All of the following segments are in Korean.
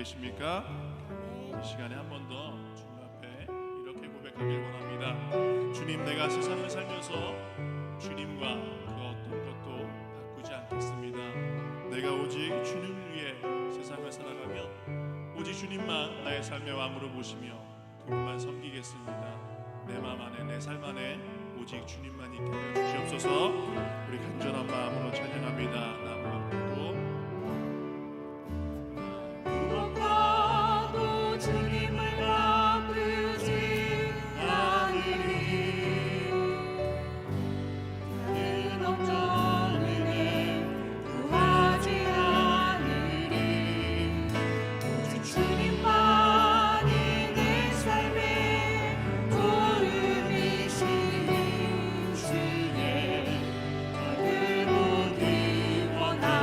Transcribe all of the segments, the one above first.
계십니까? 이 시간에 한 번 더 주님 앞에 이렇게 고백하길 원합니다. 주님, 내가 세상을 살면서 주님과 그 어떤 것도 바꾸지 않겠습니다. 내가 오직 주님을 위해 세상을 살아가며 오직 주님만 나의 삶의 왕으로 보시며 그분만 섬기겠습니다. 내 마음 안에, 내 삶 안에 오직 주님만 있게 하여 주시옵소서. 우리 간절한 마음으로 찬양합니다. 원하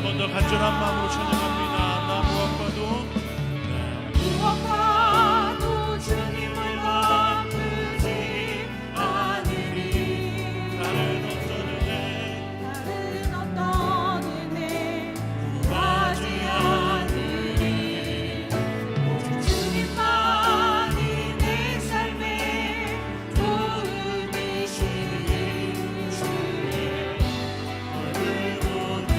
번 더 간절한 마음으로 찬양합니다. 나 무엇과도 주님을 바꾸지 않으리. 다른 어떤 은혜 구하지 않으리. 오직 주님만이 내 삶의 도움이시니 주의 얼굴 보기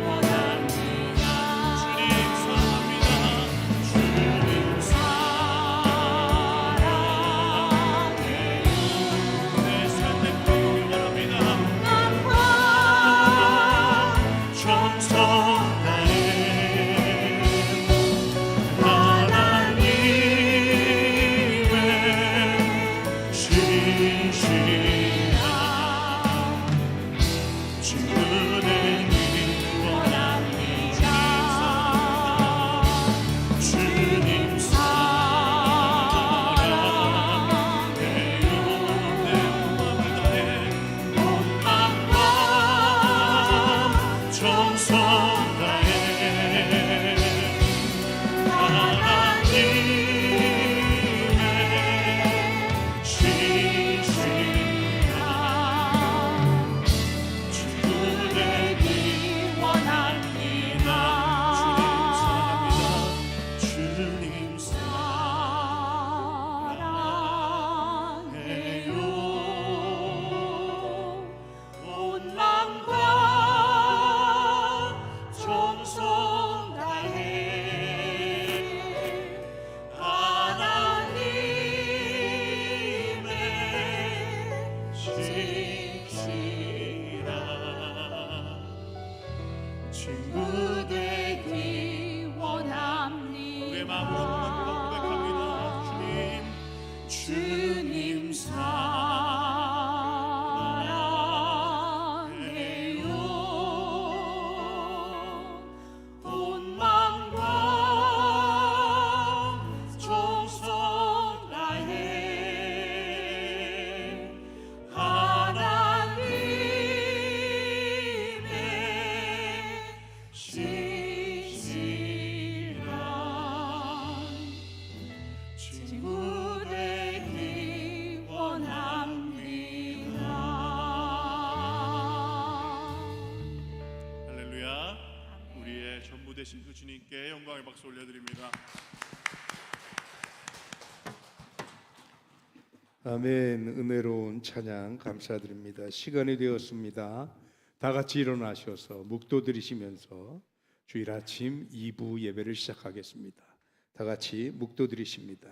원합니다. 주님 사랑합니다. 주님 사랑해요. 내 삶의 보기 원합니다. 남과 정성 다해 하나님의 신실한 친구되기 원합니다. 주님 사랑해요. 내 마음을 다해 온 마음과 정성 다해 하나님의 신실한 친구 되기 원합니다. 주님 사랑해요. 온 마음과 정성 다해 하나님의 신실한 친구 되기 원합니다. 우리의 마음으로 고백합니다. 주님 사랑해요. 온 마음과 정성 다해 하나님의 신실한 친구 되기 원합니다. 할렐루야. 우리의 전부 되신 그 주님께 영광의 박수 올려드립니다. 아멘. 은혜로운 찬양 감사드립니다. 시간이 되었습니다. 다 같이 일어나셔서 묵도 드리시면서 주일 아침 2부 예배를 시작하겠습니다. 다 같이 묵도 드리십니다.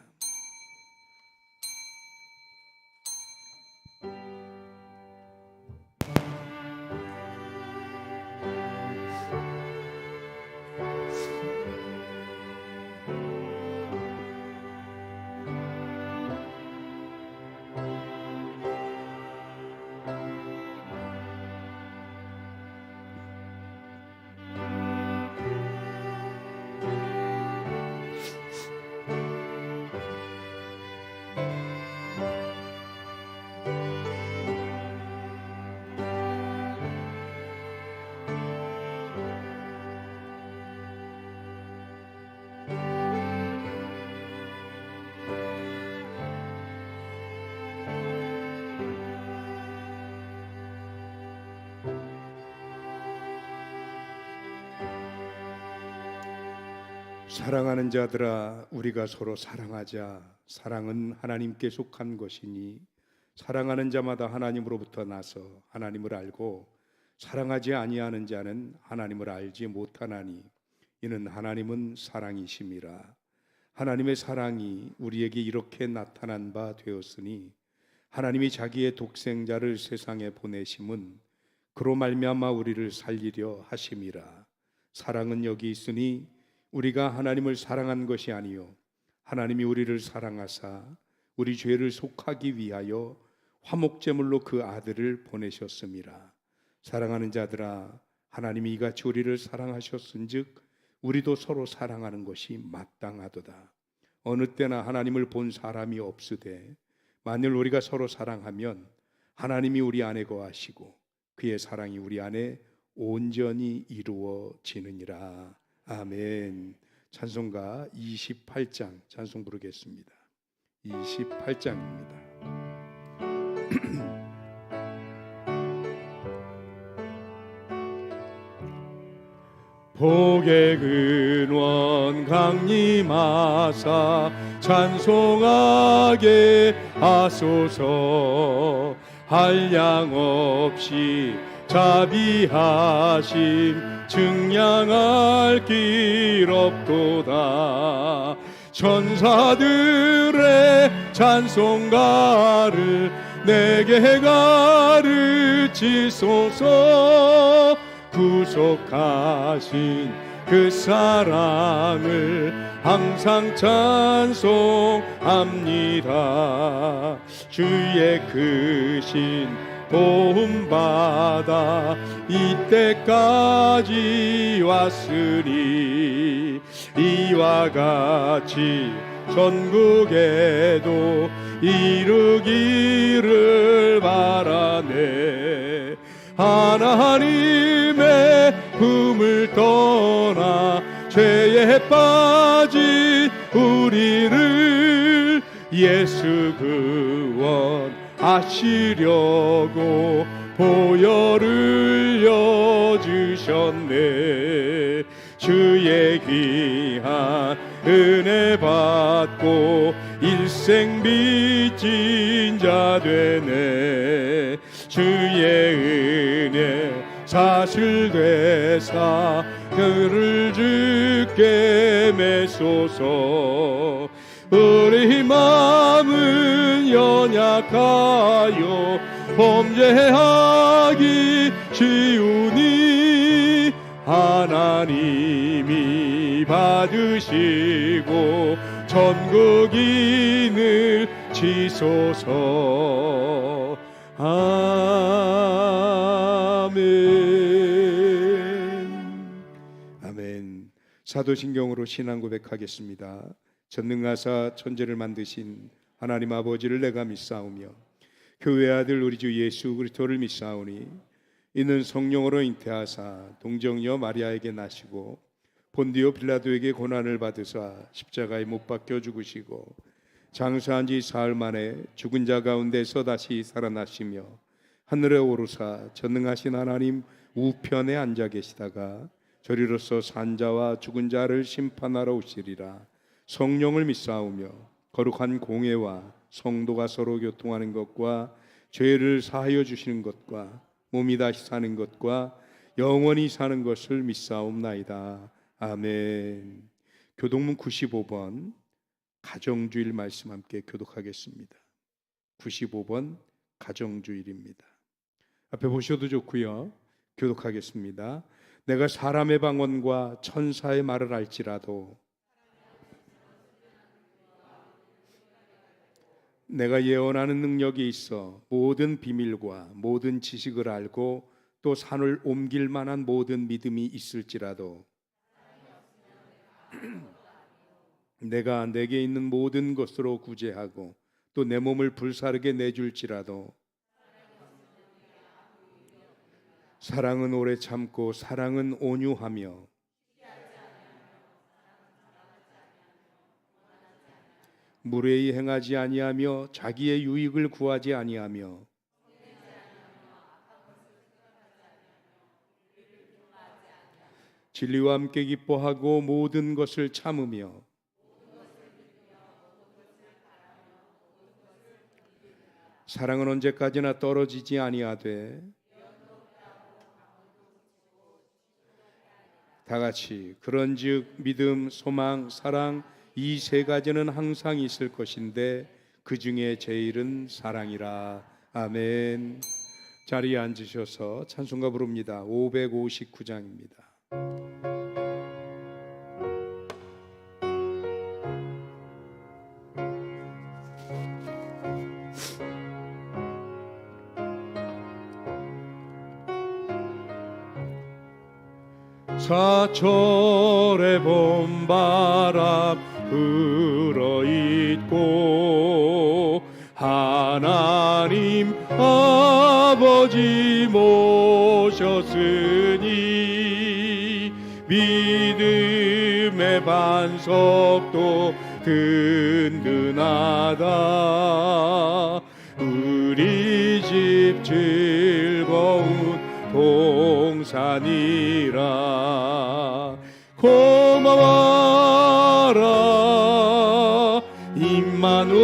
사랑하는 자들아, 우리가 서로 사랑하자. 사랑은 하나님께 속한 것이니 사랑하는 자마다 하나님으로부터 나서 하나님을 알고 사랑하지 아니하는 자는 하나님을 알지 못하나니 이는 하나님은 사랑이심이라. 하나님의 사랑이 우리에게 이렇게 나타난 바 되었으니 하나님이 자기의 독생자를 세상에 보내심은 그로 말미암아 우리를 살리려 하심이라. 사랑은 여기 있으니 우리가 하나님을 사랑한 것이 아니요 하나님이 우리를 사랑하사 우리 죄를 속하기 위하여 화목제물로 그 아들을 보내셨음이라. 사랑하는 자들아, 하나님이 이같이 우리를 사랑하셨은즉 우리도 서로 사랑하는 것이 마땅하도다. 어느 때나 하나님을 본 사람이 없으되 만일 우리가 서로 사랑하면 하나님이 우리 안에 거하시고 그의 사랑이 우리 안에 온전히 이루어지느니라. 아멘. 찬송가 28장 찬송 부르겠습니다. 28장입니다. 복의 근원 강림하사 찬송하게 하소서. 한량없이 자비하심 증량할 길 없도다. 천사들의 찬송가를 내게 가르치소서. 구속하신 그 사랑을 항상 찬송합니다. 주의 크신 도움받아 이때까지 왔으니 이와 같이 전국에도 이루기를 바라네. 하나님의 품을 떠나 죄에 빠진 우리를 예수 구원하시려고 보혈을 여주셨네. 주의 귀한 은혜 받고 일생 빚진 자 되네. 주의 은혜 사슬되사 그를 주께 매소서. 우리 마음은 연약하여 범죄하기 쉬우니 하나님이 받으시고 천국인을 지소서. 아멘. 아멘. 사도신경으로 신앙 고백하겠습니다. 전능하사 천지를 만드신 하나님 아버지를 내가 믿사오며 교회 아들 우리 주 예수 그리스도를 믿사오니 이는 성령으로 잉태하사 동정녀 마리아에게 나시고 본디오 빌라도에게 고난을 받으사 십자가에 못 박혀 죽으시고 장사한 지 사흘 만에 죽은 자 가운데서 다시 살아나시며 하늘에 오르사 전능하신 하나님 우편에 앉아 계시다가 저리로서 산자와 죽은 자를 심판하러 오시리라. 성령을 믿사오며 거룩한 공회와 성도가 서로 교통하는 것과 죄를 사하여 주시는 것과 몸이 다시 사는 것과 영원히 사는 것을 믿사옵나이다. 아멘. 교동문 95번 가정주일 말씀 함께 교독하겠습니다. 95번 가정주일입니다. 앞에 보셔도 좋고요. 교독하겠습니다. 내가 사람의 방언과 천사의 말을 알지라도 내가 예언하는 능력이 있어 모든 비밀과 모든 지식을 알고 또 산을 옮길 만한 모든 믿음이 있을지라도 내가 내게 있는 모든 것으로 구제하고 또 내 몸을 불사르게 내줄지라도 사랑은 오래 참고 사랑은 온유하며 무례히 행하지 아니하며 자기의 유익을 구하지 아니하며 진리와 함께 기뻐하고 모든 것을 참으며 사랑은 언제까지나 떨어지지 아니하되 다 같이 그런즉 믿음, 소망, 사랑 이 세 가지는 항상 있을 것인데 그 중에 제일은 사랑이라. 아멘. 자리에 앉으셔서 찬송가 부릅니다. 559장입니다. 사철의 봄바람 불어있고 하나님 아버지 모셨으니 믿음의 반석도 든든하다. 우리 집 즐거운 동산이라. 고마워라 임마누엘,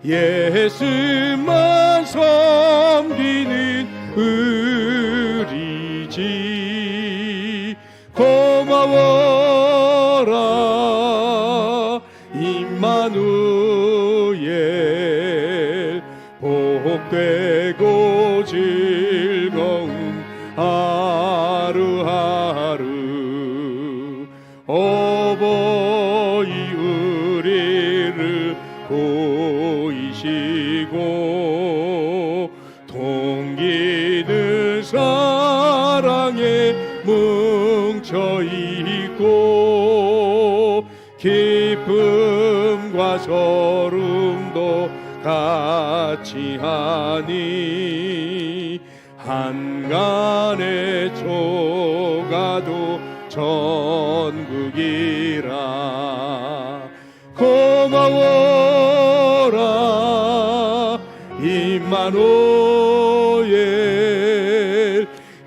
예수만 섬기는 우리 집. 고마워라 임마누엘, 복되고 즐거운 하루하루. 어버이 우리를 보이시고 동기는 사랑에 뭉쳐있고 기쁨과 소름도 같이 하니 한간의 초가도 천국이라. 고마워라 임마누엘,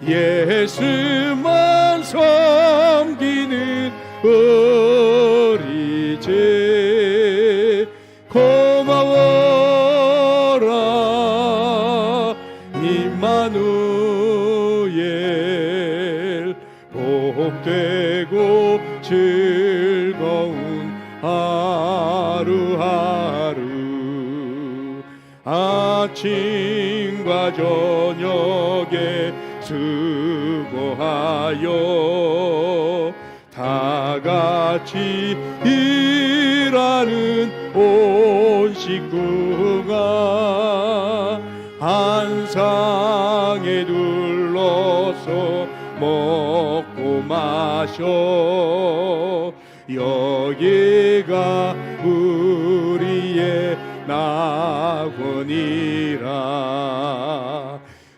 예수만 섬기는 우리 집. 고마워라 임마누엘, 복되고 즐거운 하루하루. 아침과 저녁에 수고하여 다 같이 일하는 온 식구가 한 상에 둘러서 먹고 마셔. 여기가 우리의 낙원이라.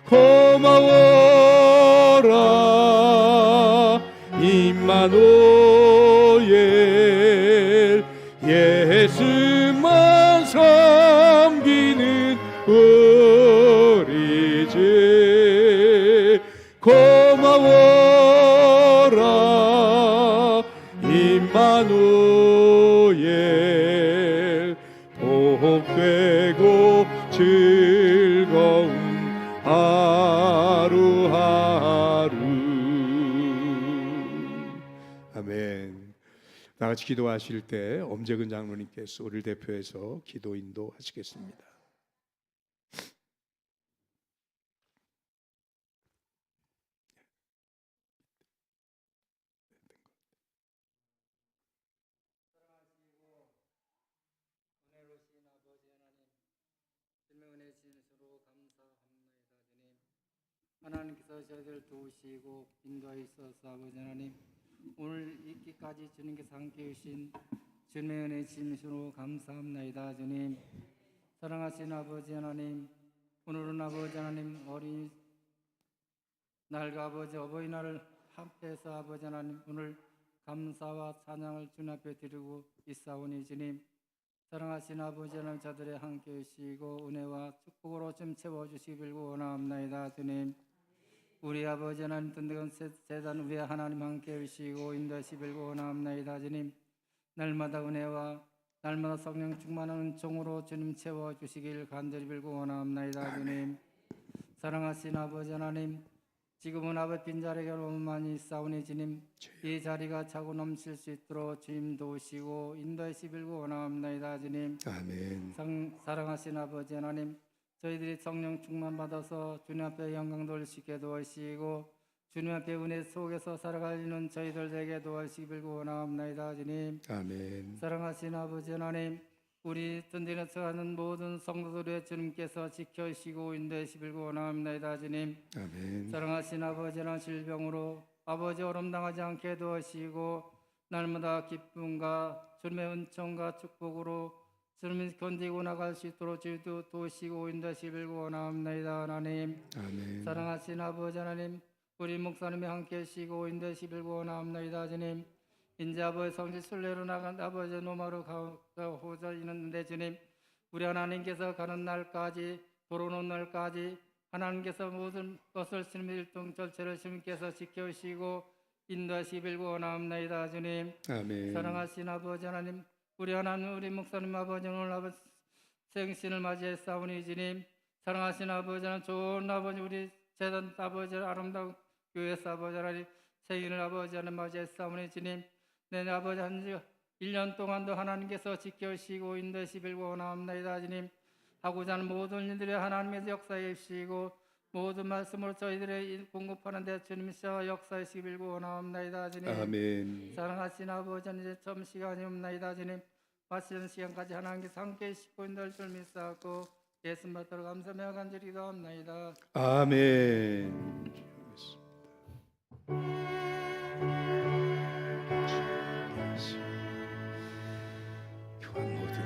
고마워라 임마누엘, 예수만 섬기는 우리 집. 고마워라 임마누엘, 복되고 즐거운 하루하루. 아멘. 나같이 기도하실 때 엄재근 장로님께서 우리를 대표해서 기도 인도하시겠습니다. 하나님께서 저희를 도우시고 인도하셔서 아버지 하나님, 오늘 있기까지 주님께서 함께 해주신 주님의 은혜 진심으로 감사합나이다. 주님, 사랑하신 아버지 하나님, 오늘은 아버지 하나님 어린 날과 아버지 어버이날을 합해서 아버지 하나님 오늘 감사와 찬양을 주님 앞에 드리고 있사오니 주님, 사랑하신 아버지 하나님 저들의 함께 해주시고 은혜와 축복으로 좀 채워주시길 원하옵나이다. 주님, 우리 아버지 하나님 든든한 세상 위에 하나님 함께 해주시고 인도하시길 원하옵나이다. 주님, 날마다 은혜와 날마다 성령 충만한 종으로 주님 채워주시길 간절히 빌고 원하옵나이다. 주님, 사랑하신 아버지 하나님, 지금은 아버지 빈자리가 너무 많이 싸우니 주님, 이 자리가 차고 넘칠 수 있도록 주님 도우시고 인도하시길 원하옵나이다. 주님, 아멘. 사랑하신 아버지 하나님, 저희들이 성령 충만 받아서 주님 앞에 영광 돌리시게 도와주시고 주님 앞에 은혜 속에서 살아가는 저희들 되게 도와주시길 원하옵나이다. 주님, 아멘. 사랑하신 아버지 하나님, 우리 든든해서 하는 모든 성도들의 주님께서 지켜주시고 인도하시길 원하옵나이다. 주님, 아멘. 사랑하신 아버지 하나님, 질병으로 아버지 어려움당하지 않게 도와주시고 날마다 기쁨과 주님의 은총과 축복으로 주님이 견디고 나갈 수 있도록 주도 도우시고 인도하시길 원하옵나이다. 하나님, 아멘. 사랑하신 아버지 하나님, 우리 목사님이 함께 하시고 인도 11구 원하옵나이다 주님. 인자 아버지 성지 순례로 나간 아버지 노마로 가고자 있는데 주님, 우리 하나님께서 가는 날까지 돌아오는 날까지 하나님께서 모든 것을 신밀동 절체를 주님께서 지켜주시고 인도하시 빌고 원하옵나이다 주님. 아멘. 사랑하신 아버지 하나님, 우리 하나님 우리 목사님 아버지 오늘 아버지 생신을 맞이했사오니 주님, 사랑하신 아버지 하나님, 좋은 아버지 우리 재단 아버지 아름다운 교회 아버지 하나님 생일을 아버지 하나님 맞이했사오니 주님, 내 아버지 한 1년 동안도 하나님께서 지켜주시고 인도하시 빌고 원하옵나이다 주님. 하고자 하는 모든 일들의 하나님의 역사에 주시고 모든 말씀으로 저희들의 공급하는 데 주님께서 역사에 빌고 원하옵나이다 주님. 아멘. 사랑하신 아버지 이제 점 시간이 없나이다 주님. 마치는 시간까지 하나님께서 함께 하시고 인도할 줄 믿사옵고 예수 받들어 감사하며 간절히 기도합나이다. 아멘. 교환 모든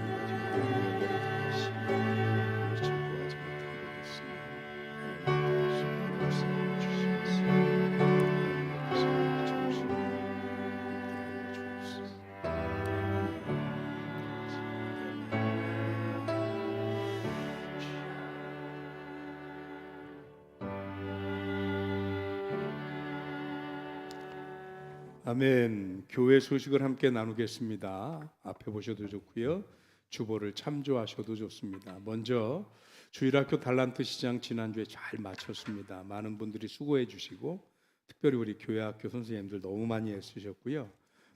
아멘. 교회 소식을 함께 나누겠습니다. 앞에 보셔도 좋고요. 주보를 참조하셔도 좋습니다. 먼저 주일학교 달란트 시장 지난주에 잘 마쳤습니다. 많은 분들이 수고해 주시고 특별히 우리 교회학교 선생님들 너무 많이 애쓰셨고요.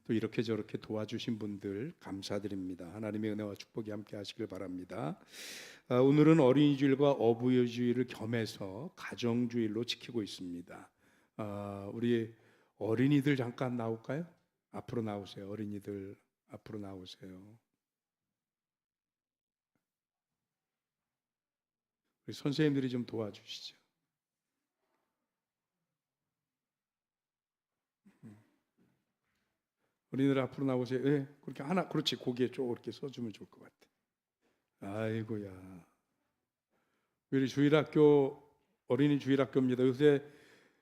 또 이렇게 저렇게 도와주신 분들 감사드립니다. 하나님의 은혜와 축복이 함께 하시길 바랍니다. 오늘은 어린이주일과 어부유주일을 겸해서 가정주일로 지키고 있습니다. 우리 어린이들 잠깐 나올까요? 앞으로 나오세요. 어린이들 앞으로 나오세요. 우리 선생님들이 좀 도와주시죠. 어린이들 앞으로 나오세요. 예, 그렇게 하나, 그렇지. 고기에 쭉 이렇게 써주면 좋을 것 같아. 아이고야. 우리 주일학교 어린이 주일학교입니다. 요새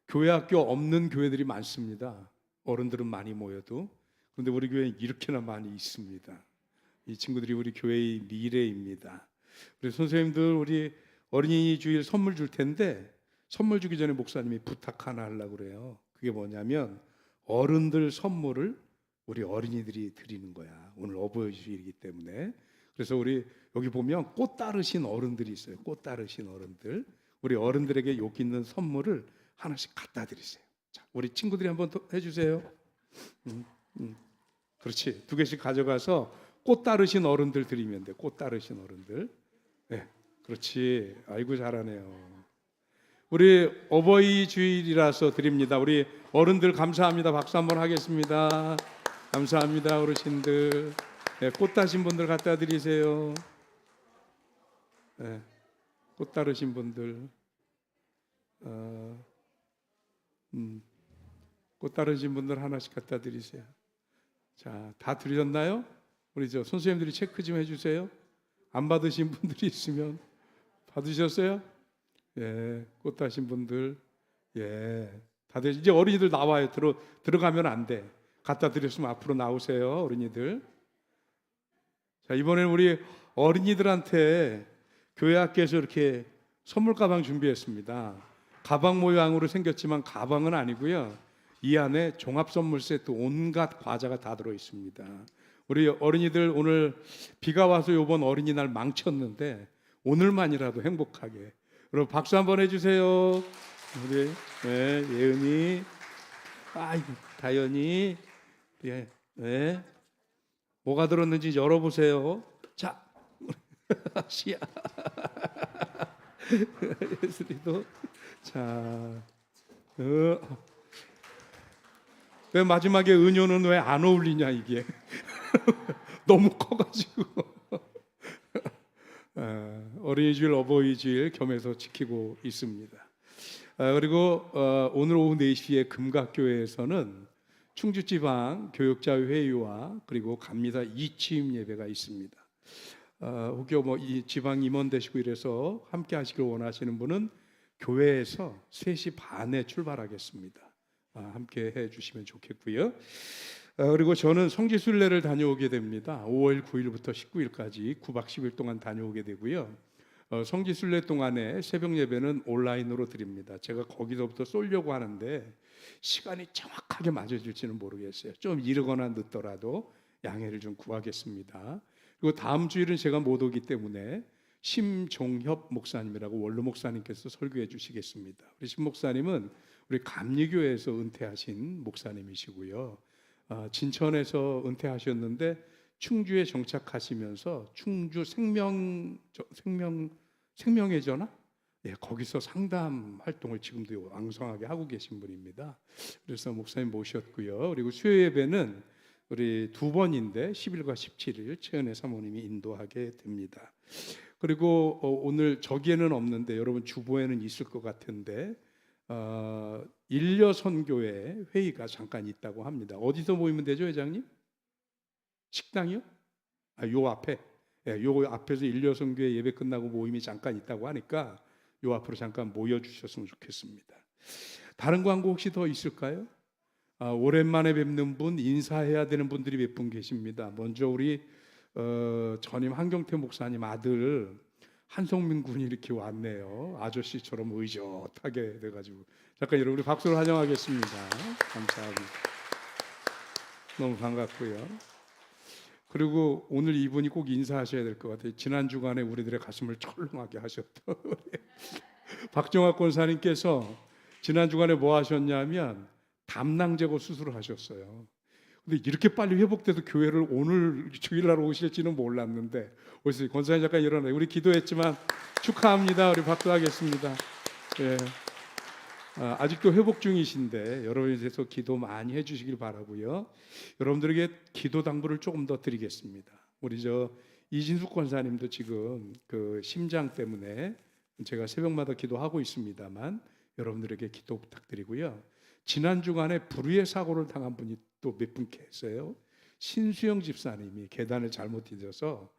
교회학교 없는 교회들이 많습니다. 어른들은 많이 모여도. 그런데 우리 교회는 이렇게나 많이 있습니다. 이 친구들이 우리 교회의 미래입니다. 우리 선생님들 우리 어린이 주일 선물 줄 텐데 선물 주기 전에 목사님이 부탁 하나 하려고 그래요. 그게 뭐냐면 어른들 선물을 우리 어린이들이 드리는 거야. 오늘 어버이주일이기 때문에. 그래서 우리 여기 보면 꽃 따르신 어른들이 있어요. 꽃 따르신 어른들. 우리 어른들에게 여기 있는 선물을 하나씩 갖다 드리세요. 자, 우리 친구들이 한번 더 해주세요. 그렇지. 2개씩 가져가서 꽃 따르신 어른들 드리면 돼. 꽃 따르신 어른들. 네, 그렇지. 아이고 잘하네요. 우리 어버이 주일이라서 드립니다. 우리 어른들 감사합니다. 박수 한번 하겠습니다. 감사합니다, 어르신들. 네, 꽃 따신 분들 갖다 드리세요. 네, 꽃 따르신 분들. 꽃 따르신 분들 하나씩 갖다 드리세요. 자, 다 드리셨나요? 우리 저 선생님들이 체크 좀 해주세요. 안 받으신 분들이 있으면 받으셨어요? 예, 꽃 따신 분들, 예, 다들 이제 어린이들 나와요. 들어가면 안 돼. 갖다 드렸으면 앞으로 나오세요, 어린이들. 자, 이번에는 우리 어린이들한테 교회 학교에서 이렇게 선물 가방 준비했습니다. 가방 모양으로 생겼지만 가방은 아니고요. 이 안에 종합 선물 세트 온갖 과자가 다 들어 있습니다. 우리 어린이들 오늘 비가 와서 이번 어린이날 망쳤는데 오늘만이라도 행복하게. 여러분 박수 한번 해주세요. 우리 네, 예은이, 아이고 다현이, 예, 네. 뭐가 들었는지 열어보세요. 자, 시야, 예슬이도. 자, 왜 마지막에 은효는 왜 안 어울리냐 이게 너무 커가지고. 어린이주일 어버이주일 겸해서 지키고 있습니다. 그리고 오늘 오후 4시에 금각교회에서는 충주지방 교육자회의와 그리고 감리사 이취임 예배가 있습니다. 혹여 이 지방 임원 되시고 이래서 함께 하시길 원하시는 분은 교회에서 3시 반에 출발하겠습니다. 함께 해주시면 좋겠고요. 그리고 저는 성지순례를 다녀오게 됩니다. 5월 9일부터 19일까지 9박 10일 동안 다녀오게 되고요. 성지순례 동안에 새벽 예배는 온라인으로 드립니다. 제가 거기서부터 쏠려고 하는데 시간이 정확하게 맞아질지는 모르겠어요. 좀 이르거나 늦더라도 양해를 좀 구하겠습니다. 그리고 다음 주일은 제가 못 오기 때문에 심종협 목사님이라고 원로 목사님께서 설교해 주시겠습니다. 우리 심 목사님은 우리 감리교회에서 은퇴하신 목사님이시고요. 진천에서 은퇴하셨는데 충주에 정착하시면서 충주 생명의 전화? 예, 거기서 상담 활동을 지금도 왕성하게 하고 계신 분입니다. 그래서 목사님 모셨고요. 그리고 수요 예배는 우리 2번인데 10일과 17일 최은혜 사모님이 인도하게 됩니다. 그리고 오늘 저기에는 없는데 여러분 주보에는 있을 것 같은데 일려선교회 회의가 잠깐 있다고 합니다. 어디서 모이면 되죠, 회장님? 식당이요? 요 앞에, 요 앞에서 일려선교회 예배 끝나고 모임이 잠깐 있다고 하니까 요 앞으로 잠깐 모여주셨으면 좋겠습니다. 다른 광고 혹시 더 있을까요? 오랜만에 뵙는 분, 인사해야 되는 분들이 몇 분 계십니다. 먼저 우리 전임 한경태 목사님 아들 한성민 군이 이렇게 왔네요. 아저씨처럼 의젓하게 돼가지고 잠깐 여러분 우리 박수로 환영하겠습니다. 감사합니다. 너무 반갑고요. 그리고 오늘 이분이 꼭 인사하셔야 될 것 같아요. 지난 주간에 우리들의 가슴을 철렁하게 하셨던 박정학 권사님께서 지난 주간에 뭐 하셨냐면 담낭 제거 수술을 하셨어요. 근데 이렇게 빨리 회복돼서 교회를 오늘 주일날 오실지는 몰랐는데 오셨어요. 권사님 잠깐 일어나요. 우리 기도했지만 축하합니다. 우리 박수하겠습니다. 예. 아직도 회복 중이신데 여러분에 대해서 기도 많이 해주시길 바라고요. 여러분들에게 기도 당부를 조금 더 드리겠습니다. 우리 이진숙 권사님도 지금 그 심장 때문에 제가 새벽마다 기도하고 있습니다만 여러분들에게 기도 부탁드리고요. 지난 주간에 불의의 사고를 당한 분이 또 몇 분 계세요. 신수영 집사님이 계단을 잘못 디뎌서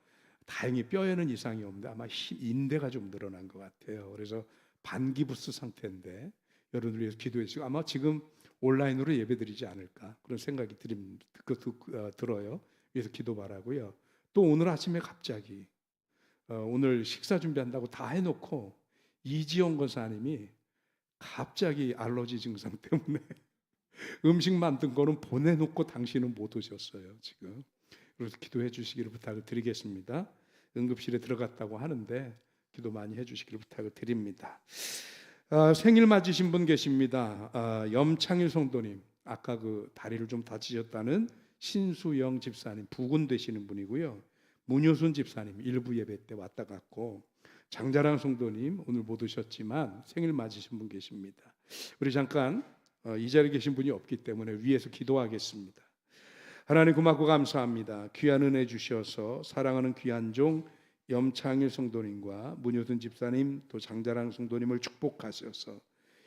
다행히 뼈에는 이상이 없는데 아마 인대가 좀 늘어난 것 같아요. 그래서 반기부스 상태인데 여러분들 위해서 기도해 주시고 아마 지금 온라인으로 예배드리지 않을까 그런 생각이 들어요. 위해서 기도 바라고요. 또 오늘 아침에 갑자기 오늘 식사 준비한다고 다 해놓고 이지영 권사님이 갑자기 알러지 증상 때문에 음식 만든 거는 보내놓고 당신은 못 오셨어요. 지금 그래서 기도해 주시기를 부탁을 드리겠습니다. 응급실에 들어갔다고 하는데 기도 많이 해주시기를 부탁을 드립니다. 생일 맞으신 분 계십니다. 염창일 성도님, 아까 그 다리를 좀 다치셨다는 신수영 집사님, 부군 되시는 분이고요. 문효순 집사님 일부 예배 때 왔다 갔고, 장자랑 성도님 오늘 못 오셨지만 생일 맞으신 분 계십니다. 우리 잠깐 이 자리에 계신 분이 없기 때문에 위에서 기도하겠습니다. 하나님 고맙고 감사합니다. 귀한 은혜 주셔서 사랑하는 귀한 종 염창일 성도님과 문효순 집사님 또 장자랑 성도님을 축복하셔서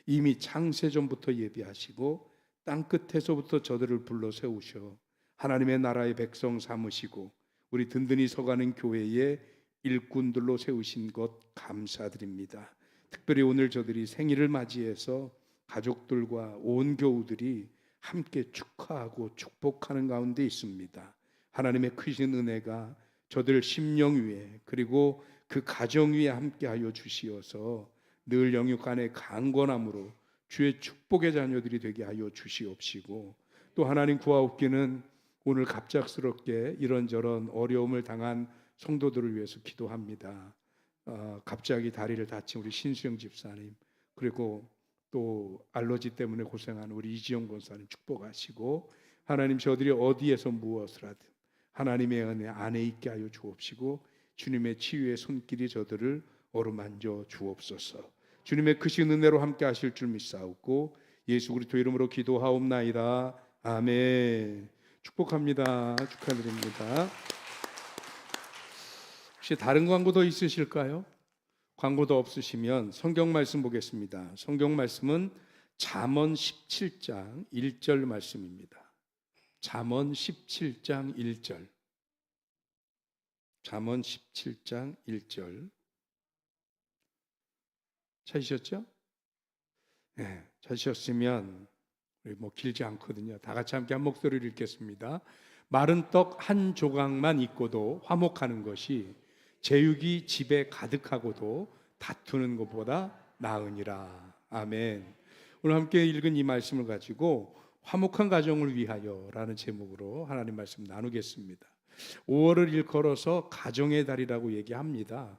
이미 창세전부터 예비하시고 땅끝에서부터 저들을 불러 세우셔 하나님의 나라의 백성 삼으시고 우리 든든히 서가는 교회의 일꾼들로 세우신 것 감사드립니다. 특별히 오늘 저들이 생일을 맞이해서 가족들과 온 교우들이 함께 축하하고 축복하는 가운데 있습니다. 하나님의 크신 은혜가 저들 심령 위에 그리고 그 가정 위에 함께하여 주시어서 늘 영육 안에 강건함으로 주의 축복의 자녀들이 되게 하여 주시옵시고 또 하나님 구하옵기는 오늘 갑작스럽게 이런저런 어려움을 당한 성도들을 위해서 기도합니다. 갑자기 다리를 다친 우리 신수영 집사님 그리고 또 알러지 때문에 고생하는 우리 이지영 권사님 축복하시고 하나님 저들이 어디에서 무엇을 하든 하나님의 은혜 안에 있게 하여 주옵시고 주님의 치유의 손길이 저들을 어루만져 주옵소서. 주님의 크신 은혜로 함께 하실 줄 믿사옵고 예수 그리스도 이름으로 기도하옵나이다. 아멘. 축복합니다. 축하드립니다. 혹시 다른 광고 더 있으실까요? 광고도 없으시면 성경 말씀 보겠습니다. 성경 말씀은 잠언 17장 1절 말씀입니다. 잠언 17장 1절. 잠언 17장 1절. 찾으셨죠? 찾으셨으면 우리 뭐 길지 않거든요. 다 같이 함께 한 목소리를 읽겠습니다. 마른 떡 한 조각만 있고도 화목하는 것이 제육이 집에 가득하고도 다투는 것보다 나으니라. 아멘. 오늘 함께 읽은 이 말씀을 가지고 화목한 가정을 위하여라는 제목으로 하나님 말씀 나누겠습니다. 5월을 일컬어서 가정의 달이라고 얘기합니다.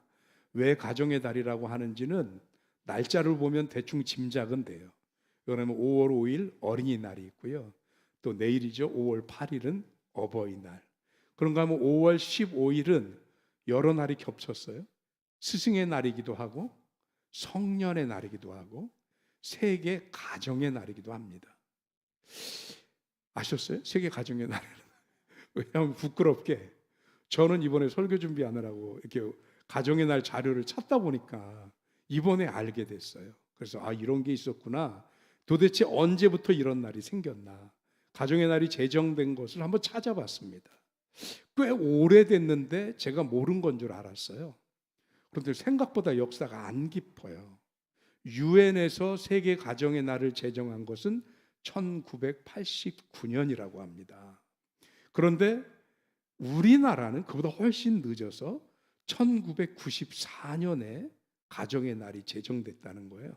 왜 가정의 달이라고 하는지는 날짜를 보면 대충 짐작은 돼요. 그러면 5월 5일 어린이날이 있고요. 또 내일이죠. 5월 8일은 어버이날. 그런가 하면 5월 15일은 여러 날이 겹쳤어요. 스승의 날이기도 하고 성년의 날이기도 하고 세계 가정의 날이기도 합니다. 아셨어요? 세계 가정의 날에는 왜냐하면 부끄럽게 저는 이번에 설교 준비하느라고 이렇게 가정의 날 자료를 찾다 보니까 이번에 알게 됐어요. 그래서 이런 게 있었구나. 도대체 언제부터 이런 날이 생겼나. 가정의 날이 제정된 것을 한번 찾아봤습니다. 꽤 오래됐는데 제가 모른 건 줄 알았어요. 그런데 생각보다 역사가 안 깊어요. 유엔에서 세계 가정의 날을 제정한 것은 1989년이라고 합니다. 그런데 우리나라는 그보다 훨씬 늦어서 1994년에 가정의 날이 제정됐다는 거예요.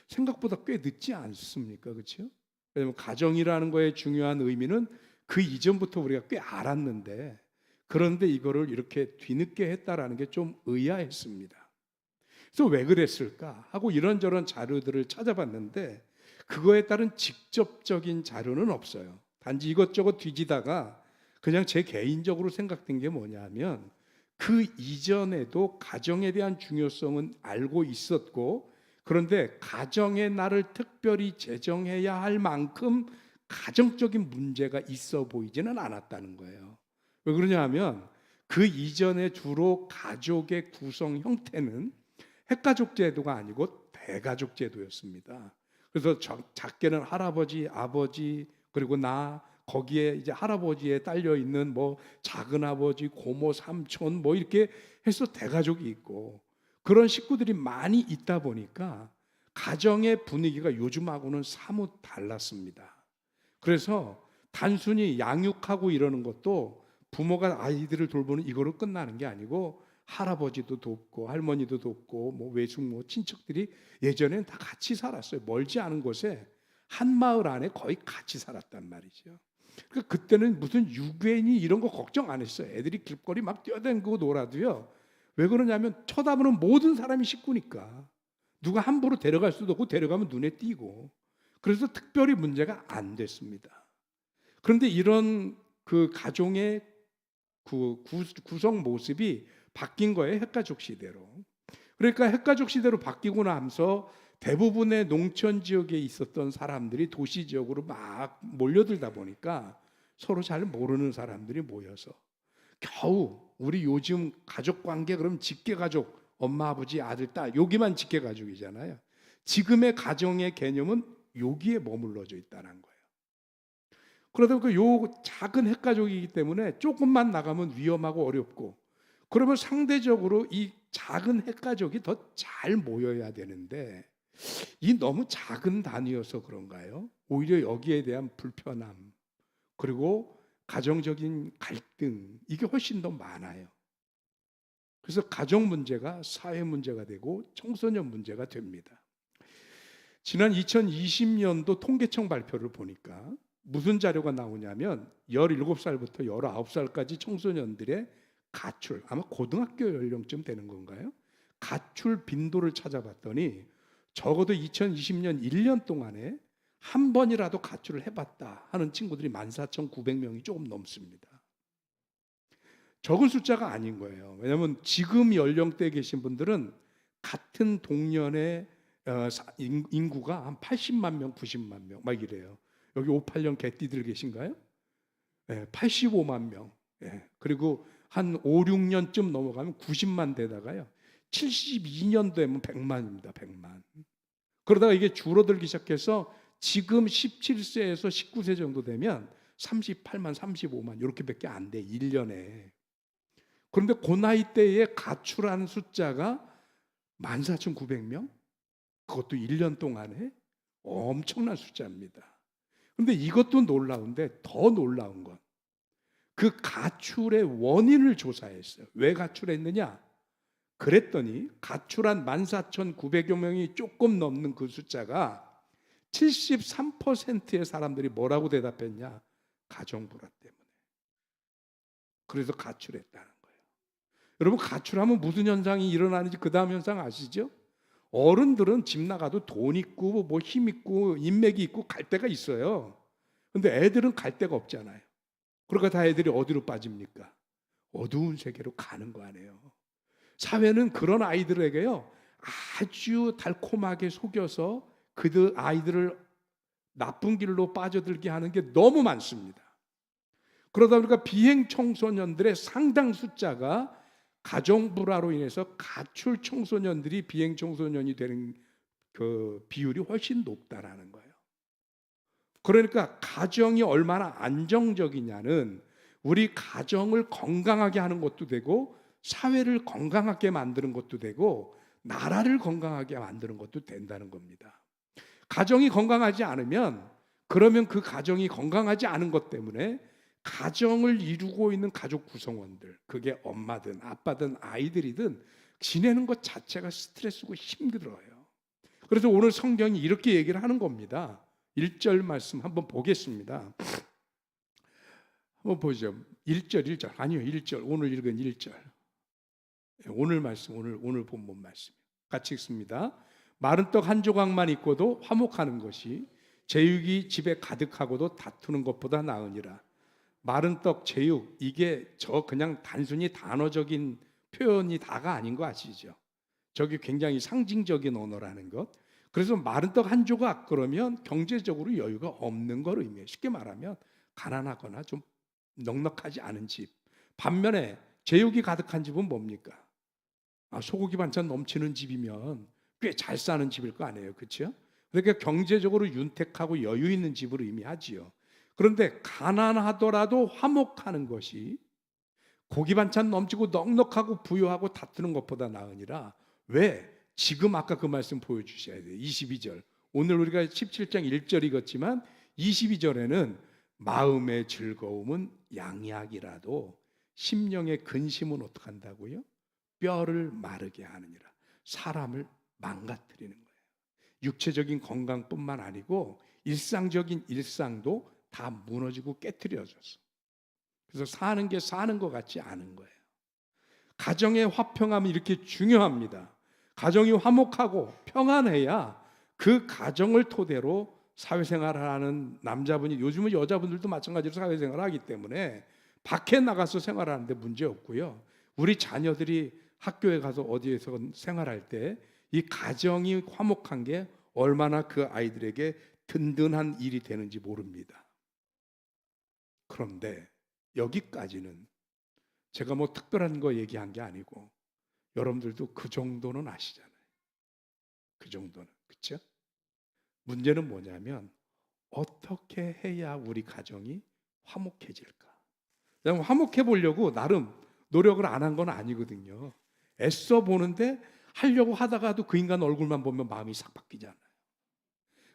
생각보다 꽤 늦지 않습니까? 그렇죠? 왜냐하면 가정이라는 거의 중요한 의미는 그 이전부터 우리가 꽤 알았는데 그런데 이거를 이렇게 뒤늦게 했다라는 게 좀 의아했습니다. 그래서 왜 그랬을까 하고 이런저런 자료들을 찾아봤는데 그거에 따른 직접적인 자료는 없어요. 단지 이것저것 뒤지다가 그냥 제 개인적으로 생각된 게 뭐냐면 그 이전에도 가정에 대한 중요성은 알고 있었고 그런데 가정의 날을 특별히 제정해야 할 만큼 가정적인 문제가 있어 보이지는 않았다는 거예요. 왜 그러냐 하면 그 이전에 주로 가족의 구성 형태는 핵가족 제도가 아니고 대가족 제도였습니다. 그래서 작게는 할아버지, 아버지, 그리고 나 거기에 이제 할아버지에 딸려 있는 뭐 작은 아버지, 고모, 삼촌 뭐 이렇게 해서 대가족이 있고 그런 식구들이 많이 있다 보니까 가정의 분위기가 요즘하고는 사뭇 달랐습니다. 그래서 단순히 양육하고 이러는 것도 부모가 아이들을 돌보는 이거로 끝나는 게 아니고 할아버지도 돕고 할머니도 돕고 뭐 외숙모 친척들이 예전에는 다 같이 살았어요. 멀지 않은 곳에 한 마을 안에 거의 같이 살았단 말이죠. 그러니까 그때는 무슨 유괴니 이런 거 걱정 안 했어요. 애들이 길거리 막 뛰어다니고 놀아도요. 왜 그러냐면 쳐다보는 모든 사람이 식구니까 누가 함부로 데려갈 수도 없고 데려가면 눈에 띄고 그래서 특별히 문제가 안 됐습니다. 그런데 이런 그 가정의 그 구성 모습이 바뀐 거예요. 핵가족 시대로. 그러니까 핵가족 시대로 바뀌고 나면서 대부분의 농촌 지역에 있었던 사람들이 도시 지역으로 막 몰려들다 보니까 서로 잘 모르는 사람들이 모여서 겨우 우리 요즘 가족 관계 그럼 직계가족 엄마 아버지 아들 딸 여기만 직계가족이잖아요. 지금의 가정의 개념은 여기에 머물러져 있다는 거예요. 그러다 보니까 요 작은 핵가족이기 때문에 조금만 나가면 위험하고 어렵고 그러면 상대적으로 이 작은 핵가족이 더 잘 모여야 되는데 이 너무 작은 단위여서 그런가요? 오히려 여기에 대한 불편함 그리고 가정적인 갈등 이게 훨씬 더 많아요. 그래서 가정 문제가 사회 문제가 되고 청소년 문제가 됩니다. 지난 2020년도 통계청 발표를 보니까 무슨 자료가 나오냐면 17살부터 19살까지 청소년들의 가출, 아마 고등학교 연령쯤 되는 건가요? 가출 빈도를 찾아봤더니 적어도 2020년 1년 동안에 한 번이라도 가출을 해봤다 하는 친구들이 14,900명이 조금 넘습니다. 적은 숫자가 아닌 거예요. 왜냐하면 지금 연령대에 계신 분들은 같은 동년의 인구가 한 80만 명, 90만 명 막 이래요. 여기 58년 개띠들 계신가요? 네, 85만 명. 네, 그리고 한 5, 6년쯤 넘어가면 90만 되다가요. 72년 되면 100만입니다. 100만. 그러다가 이게 줄어들기 시작해서 지금 17세에서 19세 정도 되면 38만, 35만 이렇게밖에 안 돼. 1년에. 그런데 그 나이 때에 가출하는 숫자가 14,900명? 그것도 1년 동안에 엄청난 숫자입니다. 그런데 이것도 놀라운데 더 놀라운 건 그 가출의 원인을 조사했어요. 왜 가출했느냐? 그랬더니 가출한 14,900여 명이 조금 넘는 그 숫자가 73%의 사람들이 뭐라고 대답했냐? 가정불화 때문에. 그래서 가출했다는 거예요. 여러분, 가출하면 무슨 현상이 일어나는지 그 다음 현상 아시죠? 어른들은 집 나가도 돈 있고 뭐 힘 있고 인맥이 있고 갈 데가 있어요. 근데 애들은 갈 데가 없잖아요. 그러니까 다 애들이 어디로 빠집니까? 어두운 세계로 가는 거 아니에요. 사회는 그런 아이들에게요, 아주 달콤하게 속여서 그 아이들을 나쁜 길로 빠져들게 하는 게 너무 많습니다. 그러다 보니까 비행 청소년들의 상당 숫자가 가정불화로 인해서 가출 청소년들이 비행 청소년이 되는 그 비율이 훨씬 높다라는 거예요. 그러니까 가정이 얼마나 안정적이냐는 우리 가정을 건강하게 하는 것도 되고 사회를 건강하게 만드는 것도 되고 나라를 건강하게 만드는 것도 된다는 겁니다. 가정이 건강하지 않으면, 그러면 그 가정이 건강하지 않은 것 때문에 가정을 이루고 있는 가족 구성원들, 그게 엄마든 아빠든 아이들이든 지내는 것 자체가 스트레스고 힘들어요. 그래서 오늘 성경이 이렇게 얘기를 하는 겁니다. 1절 말씀 한번 보겠습니다. 한번 보죠. 1절. 아니요, 1절. 오늘 읽은 1절. 오늘 말씀, 오늘 본문 말씀. 같이 읽습니다. 마른 떡 한 조각만 있고도 화목하는 것이 제육이 집에 가득하고도 다투는 것보다 나으니라. 마른 떡, 제육, 이게 저 그냥 단순히 단어적인 표현이 다가 아닌 거 아시죠? 저게 굉장히 상징적인 언어라는 것. 그래서 마른 떡 한 조각 그러면 경제적으로 여유가 없는 걸 의미해요. 쉽게 말하면 가난하거나 좀 넉넉하지 않은 집. 반면에 제육이 가득한 집은 뭡니까? 소고기 반찬 넘치는 집이면 꽤 잘 사는 집일 거 아니에요, 그렇죠? 그러니까 경제적으로 윤택하고 여유 있는 집을 의미하지요. 그런데 가난하더라도 화목하는 것이 고기 반찬 넘치고 넉넉하고 부유하고 다투는 것보다 나으니라. 왜? 지금 아까 그 말씀 보여주셔야 돼요. 22절. 오늘 우리가 17장 1절 읽었지만 22절에는 마음의 즐거움은 양약이라도 심령의 근심은 어떻게 한다고요? 뼈를 마르게 하느니라. 사람을 망가뜨리는 거예요. 육체적인 건강뿐만 아니고 일상적인 일상도 다 무너지고 깨트려졌어. 그래서 사는 게 사는 것 같지 않은 거예요. 가정의 화평함이 이렇게 중요합니다. 가정이 화목하고 평안해야 그 가정을 토대로 사회생활을 하는 남자분이, 요즘은 여자분들도 마찬가지로 사회생활을 하기 때문에 밖에 나가서 생활하는데 문제 없고요. 우리 자녀들이 학교에 가서 어디에서 생활할 때 이 가정이 화목한 게 얼마나 그 아이들에게 든든한 일이 되는지 모릅니다. 그런데 여기까지는 제가 뭐 특별한 거 얘기한 게 아니고 여러분들도 그 정도는 아시잖아요. 그 정도는. 그렇죠? 문제는 뭐냐면 어떻게 해야 우리 가정이 화목해질까? 화목해 보려고 나름 노력을 안 한 건 아니거든요. 애써 보는데 하려고 하다가도 그 인간 얼굴만 보면 마음이 싹 바뀌잖아요.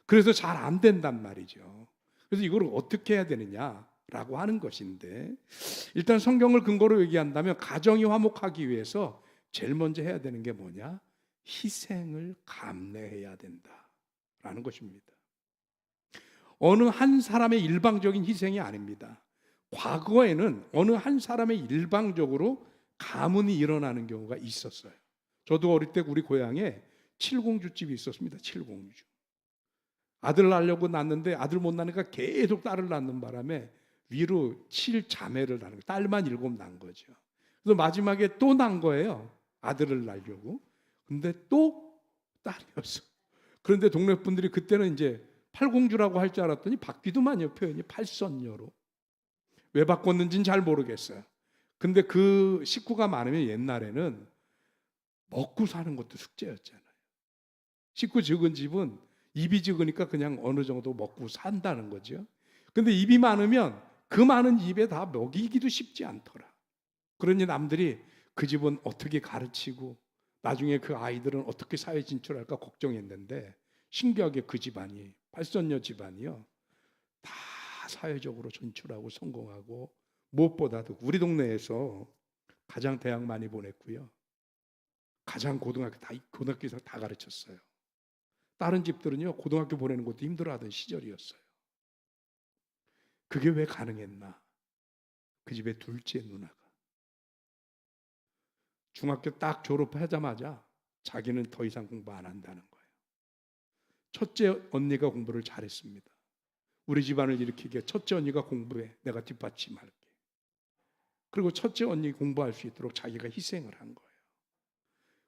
그래서 잘 안 된단 말이죠. 그래서 이걸 어떻게 해야 되느냐라고 하는 것인데, 일단 성경을 근거로 얘기한다면 가정이 화목하기 위해서 제일 먼저 해야 되는 게 뭐냐? 희생을 감내해야 된다라는 것입니다. 어느 한 사람의 일방적인 희생이 아닙니다. 과거에는 어느 한 사람의 일방적으로 가문이 일어나는 경우가 있었어요. 저도 어릴 때 우리 고향에 칠공주집이 있었습니다. 칠공주. 아들 낳으려고 낳는데 아들 못 낳으니까 계속 딸을 낳는 바람에 위로 7자매를 낳는 거예요. 딸만 7 낳은 거죠. 그래서 마지막에 또 낳은 거예요. 아들을 낳으려고. 근데 또 딸이었어. 그런데 동네 분들이 그때는 이제 팔공주라고 할 줄 알았더니 바뀌더만요. 표현이 팔선녀로. 왜 바꿨는지는 잘 모르겠어요. 근데 그 식구가 많으면 옛날에는 먹고 사는 것도 숙제였잖아요. 식구 적은 집은 입이 적으니까 그냥 어느 정도 먹고 산다는 거죠. 근데 입이 많으면 그 많은 입에 다 먹이기도 쉽지 않더라. 그러니 남들이 그 집은 어떻게 가르치고 나중에 그 아이들은 어떻게 사회 진출할까 걱정했는데 신기하게 그 집안이 팔선녀 집안이요. 다 사회적으로 진출하고 성공하고 무엇보다도 우리 동네에서 가장 대학 많이 보냈고요. 가장 고등학교 이상 다 가르쳤어요. 다른 집들은요 고등학교 보내는 것도 힘들어하던 시절이었어요. 그게 왜 가능했나? 그 집의 둘째 누나가 중학교 딱 졸업하자마자 자기는 더 이상 공부 안 한다는 거예요. 첫째 언니가 공부를 잘했습니다. 우리 집안을 일으키게 첫째 언니가 공부해, 내가 뒷받침할게. 그리고 첫째 언니 공부할 수 있도록 자기가 희생을 한 거예요.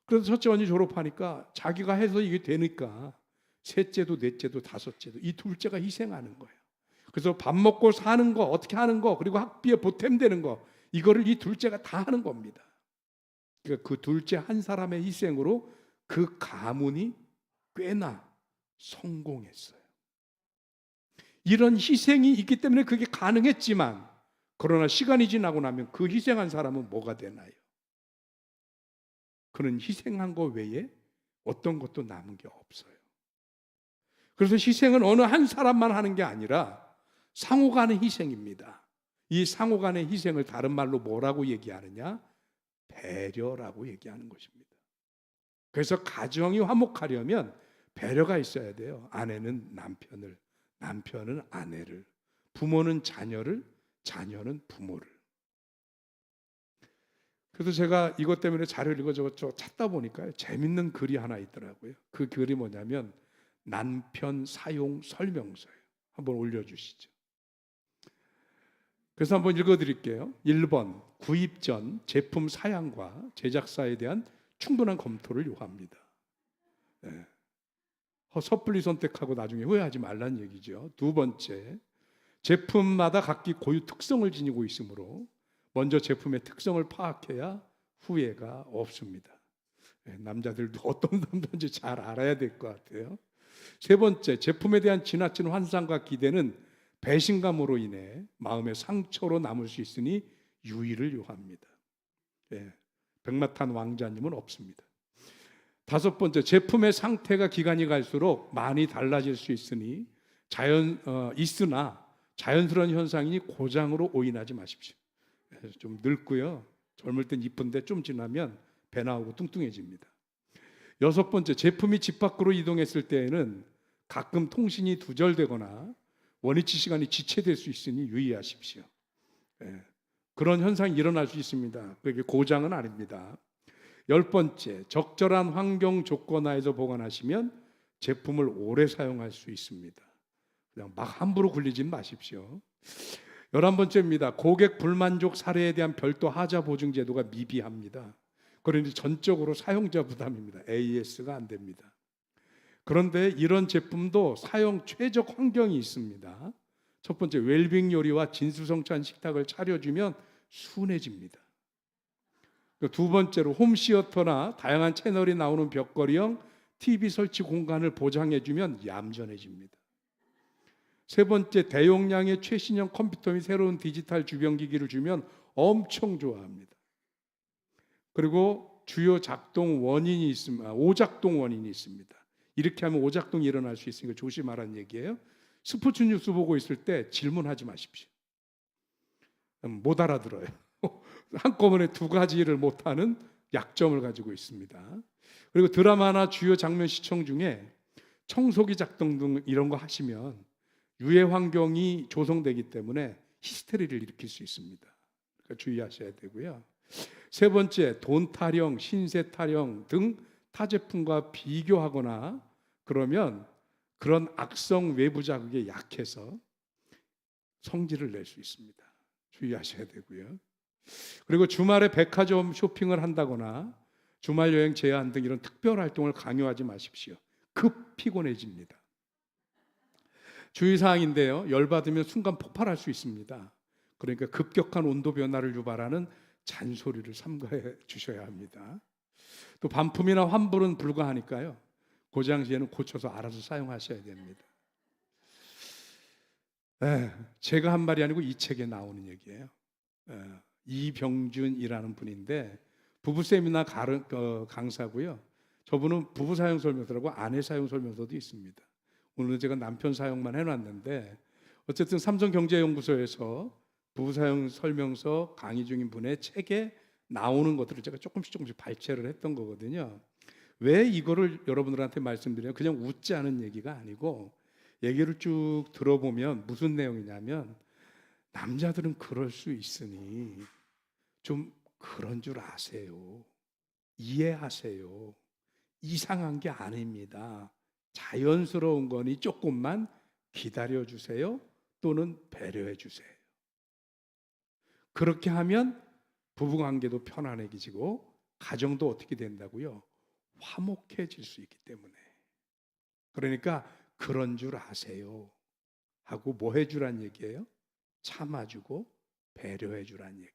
그래서 첫째 언니 졸업하니까 자기가 해서 이게 되니까 셋째도 넷째도 다섯째도 이 둘째가 희생하는 거예요. 그래서 밥 먹고 사는 거, 어떻게 하는 거, 그리고 학비에 보탬되는 거, 이거를 이 둘째가 다 하는 겁니다. 그러니까 그 둘째 한 사람의 희생으로 그 가문이 꽤나 성공했어요. 이런 희생이 있기 때문에 그게 가능했지만, 그러나 시간이 지나고 나면 그 희생한 사람은 뭐가 되나요? 그는 희생한 것 외에 어떤 것도 남은 게 없어요. 그래서 희생은 어느 한 사람만 하는 게 아니라 상호 간의 희생입니다. 이 상호 간의 희생을 다른 말로 뭐라고 얘기하느냐? 배려라고 얘기하는 것입니다. 그래서 가정이 화목하려면 배려가 있어야 돼요. 아내는 남편을, 남편은 아내를, 부모는 자녀를, 자녀는 부모를. 그래서 제가 이것 때문에 자료를 이것저것 찾다 보니까 재밌는 글이 하나 있더라고요. 그 글이 뭐냐면 남편 사용 설명서예요. 한번 올려주시죠. 그래서 한번 읽어드릴게요. 1번, 구입 전 제품 사양과 제작사에 대한 충분한 검토를 요합니다. 네. 섣불리 선택하고 나중에 후회하지 말라는 얘기죠. 두 번째, 제품마다 각기 고유 특성을 지니고 있으므로 먼저 제품의 특성을 파악해야 후회가 없습니다. 네, 남자들도 어떤 남자인지 잘 알아야 될 것 같아요. 세 번째, 제품에 대한 지나친 환상과 기대는 배신감으로 인해 마음의 상처로 남을 수 있으니 유의를 요합니다. 네, 백마탄 왕자님은 없습니다. 다섯 번째, 제품의 상태가 기간이 갈수록 많이 달라질 수 있으니 있으나 자연스러운 현상이니 고장으로 오인하지 마십시오. 좀 늙고요. 젊을 땐 이쁜데 좀 지나면 배 나오고 뚱뚱해집니다. 여섯 번째, 제품이 집 밖으로 이동했을 때에는 가끔 통신이 두절되거나 원위치 시간이 지체될 수 있으니 유의하십시오. 그런 현상이 일어날 수 있습니다. 그게 고장은 아닙니다. 열 번째, 적절한 환경 조건 하에서 보관하시면 제품을 오래 사용할 수 있습니다. 그냥 막 함부로 굴리지 마십시오. 11번째입니다. 고객 불만족 사례에 대한 별도 하자 보증 제도가 미비합니다. 그러니 전적으로 사용자 부담입니다. AS가 안 됩니다. 그런데 이런 제품도 사용 최적 환경이 있습니다. 첫 번째, 웰빙 요리와 진수성찬 식탁을 차려주면 순해집니다. 두 번째로, 홈시어터나 다양한 채널이 나오는 벽걸이형 TV 설치 공간을 보장해주면 얌전해집니다. 세 번째, 대용량의 최신형 컴퓨터 및 새로운 디지털 주변기기를 주면 엄청 좋아합니다. 그리고 주요 작동 원인이 있습니다. 오작동 원인이 있습니다. 이렇게 하면 오작동이 일어날 수 있으니까 조심하라는 얘기예요. 스포츠 뉴스 보고 있을 때 질문하지 마십시오. 못 알아들어요. 한꺼번에 두 가지를 못하는 약점을 가지고 있습니다. 그리고 드라마나 주요 장면 시청 중에 청소기 작동 등 이런 거 하시면 유해 환경이 조성되기 때문에 히스테리를 일으킬 수 있습니다. 그러니까 주의하셔야 되고요. 세 번째, 돈 타령, 신세 타령 등 타 제품과 비교하거나 그러면 그런 악성 외부 자극에 약해서 성질을 낼 수 있습니다. 주의하셔야 되고요. 그리고 주말에 백화점 쇼핑을 한다거나 주말 여행 제한 등 이런 특별 활동을 강요하지 마십시오. 급 피곤해집니다. 주의사항인데요, 열받으면 순간 폭발할 수 있습니다. 그러니까 급격한 온도 변화를 유발하는 잔소리를 삼가해 주셔야 합니다. 또 반품이나 환불은 불가하니까요, 고장 시에는 고쳐서 알아서 사용하셔야 됩니다. 제가 한 말이 아니고 이 책에 나오는 얘기예요. 이병준이라는 분인데 부부 세미나 강사고요. 저분은 부부 사용 설명서라고 아내 사용 설명서도 있습니다. 오늘 제가 남편 사용만 해놨는데 어쨌든 삼성경제연구소에서 부부사용 설명서 강의 중인 분의 책에 나오는 것들을 제가 조금씩 발췌를 했던 거거든요. 왜 이거를 여러분들한테 말씀드려요? 그냥 웃지 않은 얘기가 아니고 얘기를 쭉 들어보면 무슨 내용이냐면 남자들은 그럴 수 있으니 좀 그런 줄 아세요. 이해하세요. 이상한 게 아닙니다. 자연스러운 거니 조금만 기다려 주세요. 또는 배려해 주세요. 그렇게 하면 부부관계도 편안해지고 가정도 어떻게 된다고요? 화목해질 수 있기 때문에. 그러니까 그런 줄 아세요 하고 뭐 해주란 얘기예요? 참아주고 배려해주란 얘기예요.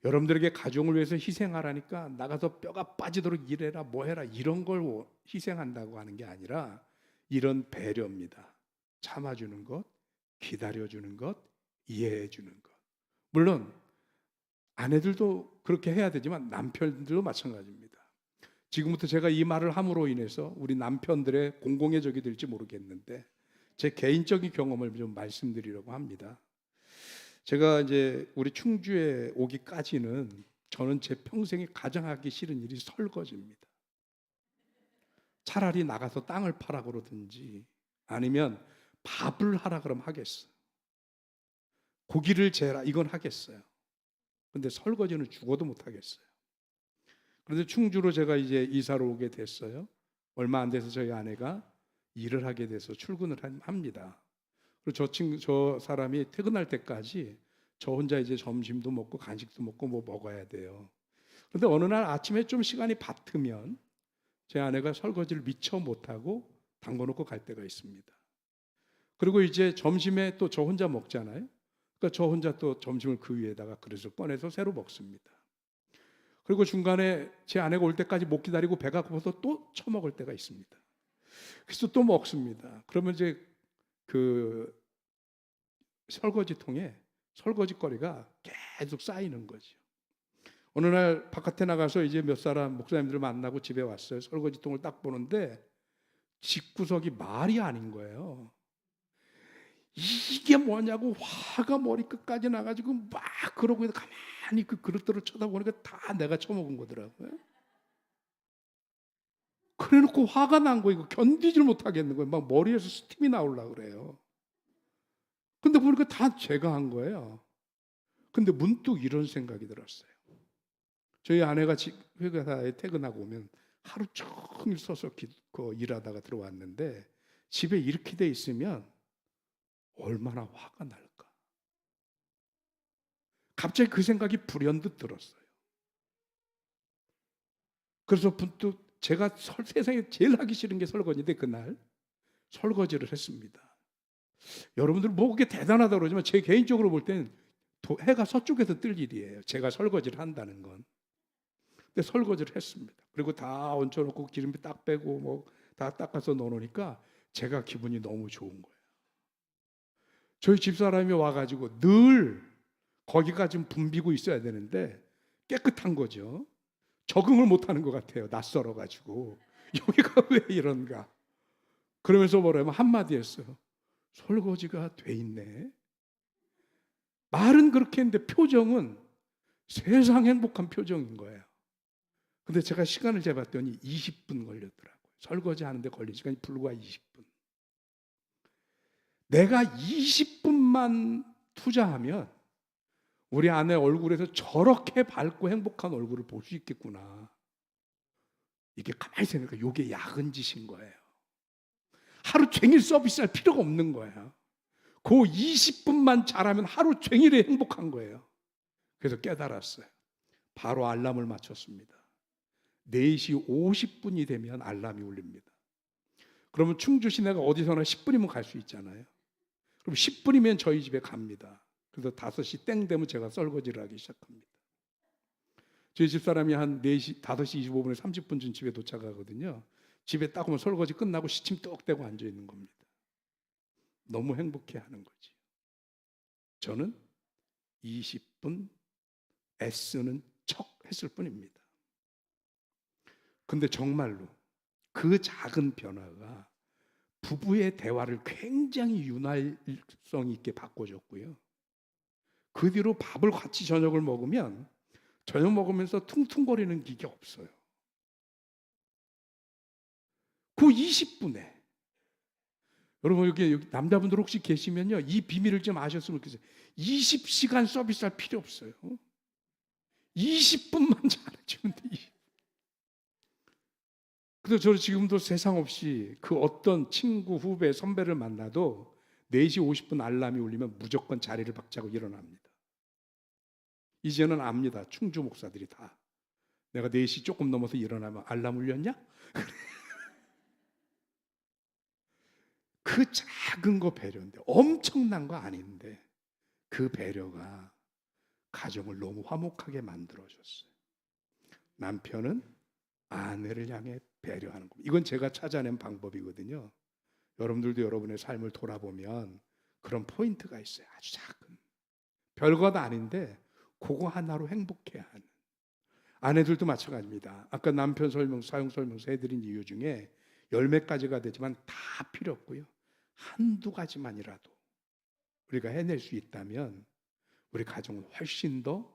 여러분들에게 가정을 위해서 희생하라니까 나가서 뼈가 빠지도록 일해라 뭐 해라 이런 걸 희생한다고 하는 게 아니라 이런 배려입니다. 참아주는 것, 기다려주는 것, 이해해주는 것. 물론 아내들도 그렇게 해야 되지만 남편들도 마찬가지입니다. 지금부터 제가 이 말을 함으로 인해서 우리 남편들의 공공의 적이 될지 모르겠는데 제 개인적인 경험을 좀 말씀드리려고 합니다. 제가 이제 우리 충주에 오기까지는 저는 제 평생에 가장 하기 싫은 일이 설거지입니다. 차라리 나가서 땅을 파라 그러든지 아니면 밥을 하라 그러면 하겠어요. 고기를 재라 이건 하겠어요. 근데 설거지는 죽어도 못 하겠어요. 그런데 충주로 제가 이제 이사를 오게 됐어요. 얼마 안 돼서 저희 아내가 일을 하게 돼서 출근을 합니다. 그리고 저 사람이 퇴근할 때까지 저 혼자 이제 점심도 먹고 간식도 먹고 뭐 먹어야 돼요. 그런데 어느 날 아침에 좀 시간이 바트면 제 아내가 설거지를 미처 못하고 담궈놓고 갈 때가 있습니다. 그리고 이제 점심에 또 저 혼자 먹잖아요. 그러니까 저 혼자 또 점심을 그 위에다가 그릇을 꺼내서 새로 먹습니다. 그리고 중간에 제 아내가 올 때까지 못 기다리고 배가 고파서 또 처먹을 때가 있습니다. 그래서 또 먹습니다. 그러면 이제 그 설거지통에 설거지거리가 계속 쌓이는 거죠. 어느 날 바깥에 나가서 이제 몇 사람 목사님들을 만나고 집에 왔어요. 설거지통을 딱 보는데 집구석이 말이 아닌 거예요. 이게 뭐냐고 화가 머리끝까지 나가지고 막 그러고 가만히 그 그릇들을 쳐다보니까 다 내가 처먹은 거더라고요. 그래놓고 화가 난 거예요. 이거 견디질 못하겠는 거예요. 막 머리에서 스팀이 나오려고 그래요. 근데 보니까 다 제가 한 거예요. 근데 문득 이런 생각이 들었어요. 저희 아내가 회사에 퇴근하고 오면 하루 종일 서서 일하다가 들어왔는데 집에 이렇게 돼 있으면 얼마나 화가 날까. 갑자기 그 생각이 불현듯 들었어요. 그래서 문득 제가 세상에 제일 하기 싫은 게 설거지인데 그날 설거지를 했습니다. 여러분들 뭐 그게 대단하다고 그러지만 제 개인적으로 볼 때는 해가 서쪽에서 뜰 일이에요. 제가 설거지를 한다는 건. 근데 설거지를 했습니다. 그리고 다 얹혀놓고 기름기 딱 빼고 뭐 다 닦아서 넣어놓으니까 제가 기분이 너무 좋은 거예요. 저희 집사람이 와가지고 늘 거기가 좀 붐비고 있어야 되는데 깨끗한 거죠. 적응을 못하는 것 같아요. 낯설어가지고 여기가 왜 이런가. 그러면서 뭐라면 한마디 했어요. 설거지가 돼 있네. 말은 그렇게 했는데 표정은 세상 행복한 표정인 거예요. 근데 제가 시간을 재봤더니 20분 걸렸더라고요. 설거지 하는데 걸린 시간이 불과 20분. 내가 20분만 투자하면 우리 아내 얼굴에서 저렇게 밝고 행복한 얼굴을 볼 수 있겠구나. 이게 가만히 생각하니까 이게 야근 짓인 거예요. 하루 종일 서비스할 필요가 없는 거예요. 그 20분만 잘하면 하루 종일에 행복한 거예요. 그래서 깨달았어요. 바로 알람을 맞췄습니다. 4시 50분이 되면 알람이 울립니다. 그러면 충주 시내가 어디서나 10분이면 갈 수 있잖아요. 그럼 10분이면 저희 집에 갑니다. 그래서 5시 땡 되면 제가 설거지를 하기 시작합니다. 저희 집사람이 한 4시, 5시 25분에 30분쯤 집에 도착하거든요. 집에 딱 오면 설거지 끝나고 시침 뚝 떼고 앉아 있는 겁니다. 너무 행복해 하는 거지. 저는 20분 애쓰는 척 했을 뿐입니다. 근데 정말로 그 작은 변화가 부부의 대화를 굉장히 윤활성 있게 바꿔줬고요. 그 뒤로 밥을 같이 저녁을 먹으면 저녁 먹으면서 퉁퉁거리는 게 없어요. 그 20분에 여러분 여기 남자분들 혹시 계시면요, 이 비밀을 좀 아셨으면 좋겠어요. 20시간 서비스할 필요 없어요. 20분만 잘해주면 돼. 그래서 저는 지금도 세상 없이 그 어떤 친구, 후배, 선배를 만나도 4시 50분 알람이 울리면 무조건 자리를 박차고 일어납니다. 이제는 압니다. 충주 목사들이 다. 내가 4시 조금 넘어서 일어나면 알람 울렸냐? 그 작은 거 배려인데, 엄청난 거 아닌데 그 배려가 가정을 너무 화목하게 만들어줬어요. 남편은 아내를 향해 배려하는 겁니다. 이건 제가 찾아낸 방법이거든요. 여러분들도 여러분의 삶을 돌아보면 그런 포인트가 있어요. 아주 작은, 별것 아닌데 그거 하나로 행복해야 하는. 아내들도 마찬가지입니다. 아까 남편 사용 설명서 해드린 이유 중에 10몇 가지가 되지만 다 필요 없고요. 한두 가지만이라도 우리가 해낼 수 있다면 우리 가정은 훨씬 더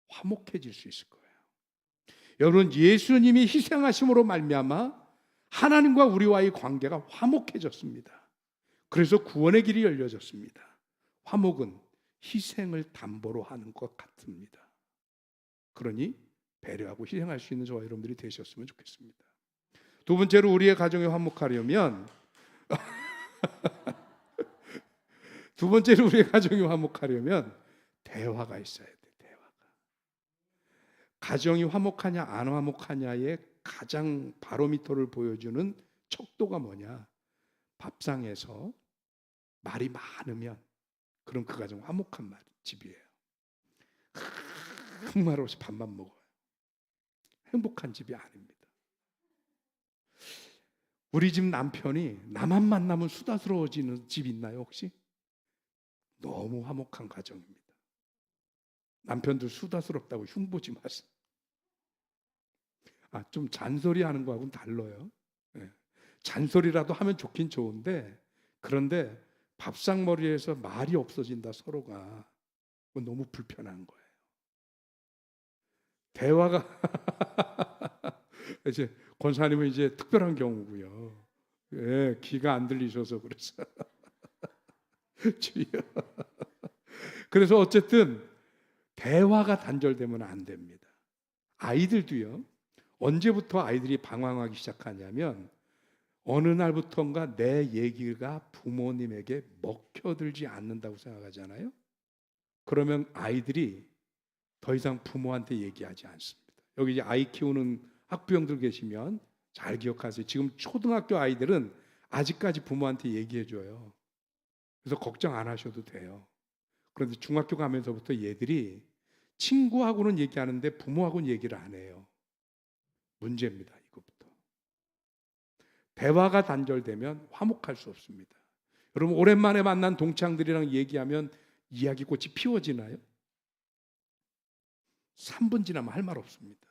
화목해질 수 있을 거예요. 여러분, 예수님이 희생하심으로 말미암아 하나님과 우리와의 관계가 화목해졌습니다. 그래서 구원의 길이 열려졌습니다. 화목은 희생을 담보로 하는 것 같습니다. 그러니 배려하고 희생할 수 있는 저와 여러분들이 되셨으면 좋겠습니다. 두 번째로 우리의 가정이 화목하려면 두 번째로 우리의 가정이 화목하려면 대화가 있어야 돼. 대화가. 가정이 화목하냐 안 화목하냐의 가장 바로미터를 보여주는 척도가 뭐냐? 밥상에서 말이 많으면 그럼 그 가정 화목한 집이에요. 말 없이 밥만 먹어요. 행복한 집이 아닙니다. 우리 집 남편이 나만 만나면 수다스러워지는 집 있나요 혹시? 너무 화목한 가정입니다. 남편들 수다스럽다고 흉보지 마세요. 좀 잔소리하는 거하고는 달라요. 네. 잔소리라도 하면 좋긴 좋은데, 그런데 밥상머리에서 말이 없어진다 서로가, 그건 너무 불편한 거예요. 대화가 이제 권사님은 이제 특별한 경우고요. 예, 귀가 안 들리셔서 그래서 주여. 그래서 어쨌든 대화가 단절되면 안 됩니다. 아이들도요. 언제부터 아이들이 방황하기 시작하냐면 어느 날부터인가 내 얘기가 부모님에게 먹혀들지 않는다고 생각하잖아요. 그러면 아이들이 더 이상 부모한테 얘기하지 않습니다. 여기 이제 아이 키우는 학부형들 계시면 잘 기억하세요. 지금 초등학교 아이들은 아직까지 부모한테 얘기해줘요. 그래서 걱정 안 하셔도 돼요. 그런데 중학교 가면서부터 얘들이 친구하고는 얘기하는데 부모하고는 얘기를 안 해요. 문제입니다. 이것부터. 대화가 단절되면 화목할 수 없습니다. 여러분, 오랜만에 만난 동창들이랑 얘기하면 이야기꽃이 피워지나요? 3분 지나면 할 말 없습니다.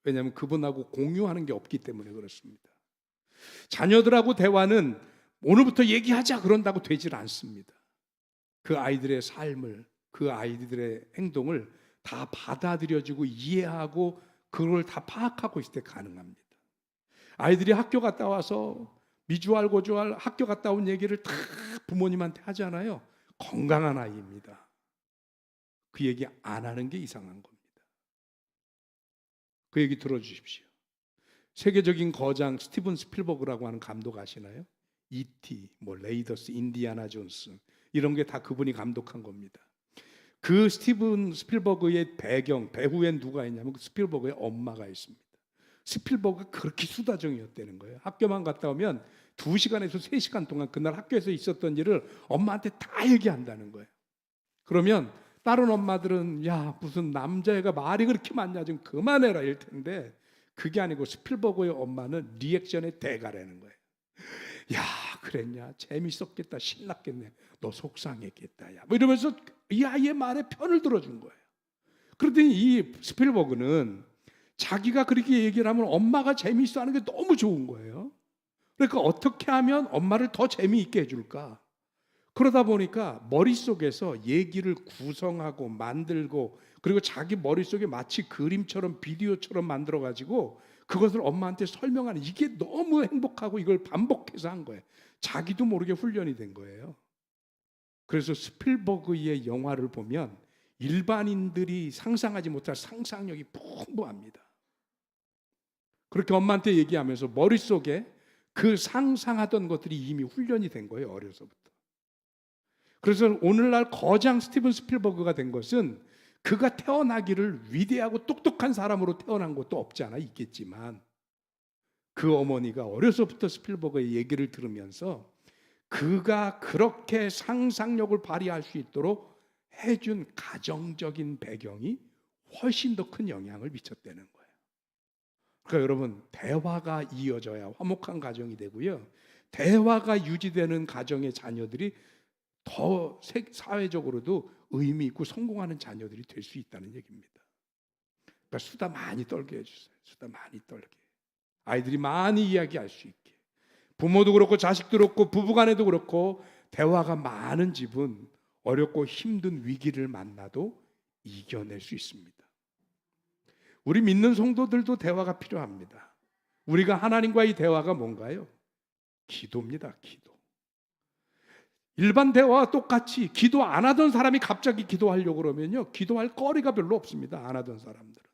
왜냐하면 그분하고 공유하는 게 없기 때문에 그렇습니다. 자녀들하고 대화는 오늘부터 얘기하자 그런다고 되질 않습니다. 그 아이들의 삶을, 그 아이들의 행동을 다 받아들여주고 이해하고 그걸 다 파악하고 있을 때 가능합니다. 아이들이 학교 갔다 와서 미주알 고주알 학교 갔다 온 얘기를 다 부모님한테 하잖아요. 건강한 아이입니다. 그 얘기 안 하는 게 이상한 겁니다. 그 얘기 들어주십시오. 세계적인 거장 스티븐 스필버그라고 하는 감독 아시나요? E.T., 레이더스, 인디아나 존스 이런 게 다 그분이 감독한 겁니다. 그 스티븐 스필버그의 배경, 배후엔 누가 있냐면 그 스필버그의 엄마가 있습니다. 스필버그가 그렇게 수다쟁이였다는 거예요. 학교만 갔다 오면 2시간에서 3시간 동안 그날 학교에서 있었던 일을 엄마한테 다 얘기한다는 거예요. 그러면 다른 엄마들은 야 무슨 남자애가 말이 그렇게 많냐 좀 그만해라 이럴 텐데 그게 아니고 스필버그의 엄마는 리액션의 대가라는 거예요. 야 그랬냐 재밌었겠다 신났겠네 너 속상했겠다 야 이러면서 이 아이의 말에 편을 들어준 거예요. 그런데 이 스필버그는 자기가 그렇게 얘기를 하면 엄마가 재밌어하는 게 너무 좋은 거예요. 그러니까 어떻게 하면 엄마를 더 재미있게 해줄까? 그러다 보니까 머릿속에서 얘기를 구성하고 만들고, 그리고 자기 머릿속에 마치 그림처럼 비디오처럼 만들어가지고 그것을 엄마한테 설명하는, 이게 너무 행복하고 이걸 반복해서 한 거예요. 자기도 모르게 훈련이 된 거예요. 그래서 스필버그의 영화를 보면 일반인들이 상상하지 못할 상상력이 풍부합니다. 그렇게 엄마한테 얘기하면서 머릿속에 그 상상하던 것들이 이미 훈련이 된 거예요, 어려서부터. 그래서 오늘날 거장 스티븐 스필버그가 된 것은 그가 태어나기를 위대하고 똑똑한 사람으로 태어난 것도 없지 않아 있겠지만, 그 어머니가 어려서부터 스필버그의 얘기를 들으면서 그가 그렇게 상상력을 발휘할 수 있도록 해준 가정적인 배경이 훨씬 더 큰 영향을 미쳤다는 거예요. 그러니까 여러분, 대화가 이어져야 화목한 가정이 되고요, 대화가 유지되는 가정의 자녀들이 더 사회적으로도 의미 있고 성공하는 자녀들이 될 수 있다는 얘기입니다. 그러니까 수다 많이 떨게 해주세요. 수다 많이 떨게. 아이들이 많이 이야기할 수 있게. 부모도 그렇고 자식도 그렇고 부부간에도 그렇고 대화가 많은 집은 어렵고 힘든 위기를 만나도 이겨낼 수 있습니다. 우리 믿는 성도들도 대화가 필요합니다. 우리가 하나님과의 대화가 뭔가요? 기도입니다. 기도. 일반 대화와 똑같이 기도 안 하던 사람이 갑자기 기도하려고 그러면요, 기도할 거리가 별로 없습니다. 안 하던 사람들은.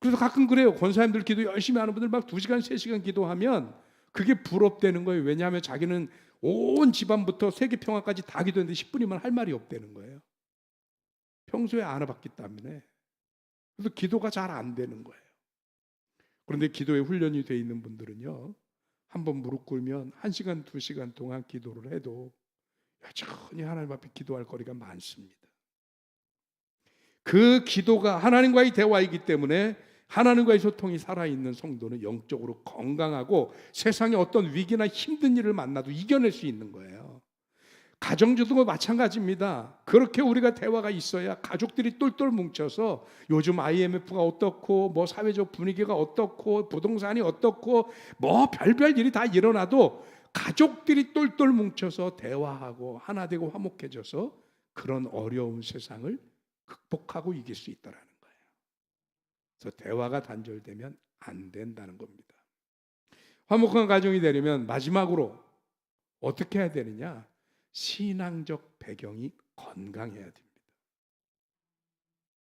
그래서 가끔 그래요. 권사님들 기도 열심히 하는 분들 막 2시간, 3시간 기도하면 그게 부럽다는 거예요. 왜냐하면 자기는 온 집안부터 세계평화까지 다 기도했는데 10분이면 할 말이 없다는 거예요. 평소에 안 해봤기 때문에. 그래서 기도가 잘 안 되는 거예요. 그런데 기도에 훈련이 돼 있는 분들은요, 한번 무릎 꿇으면 1시간, 2시간 동안 기도를 해도 여전히 하나님 앞에 기도할 거리가 많습니다. 그 기도가 하나님과의 대화이기 때문에 하나님과의 소통이 살아있는 성도는 영적으로 건강하고 세상에 어떤 위기나 힘든 일을 만나도 이겨낼 수 있는 거예요. 가정주도 마찬가지입니다. 그렇게 우리가 대화가 있어야 가족들이 똘똘 뭉쳐서 요즘 IMF가 어떻고 뭐 사회적 분위기가 어떻고 부동산이 어떻고 뭐 별별 일이 다 일어나도 가족들이 똘똘 뭉쳐서 대화하고 하나 되고 화목해져서 그런 어려운 세상을 극복하고 이길 수 있다는 거예요. 그래서 대화가 단절되면 안 된다는 겁니다. 화목한 가정이 되려면 마지막으로 어떻게 해야 되느냐? 신앙적 배경이 건강해야 됩니다.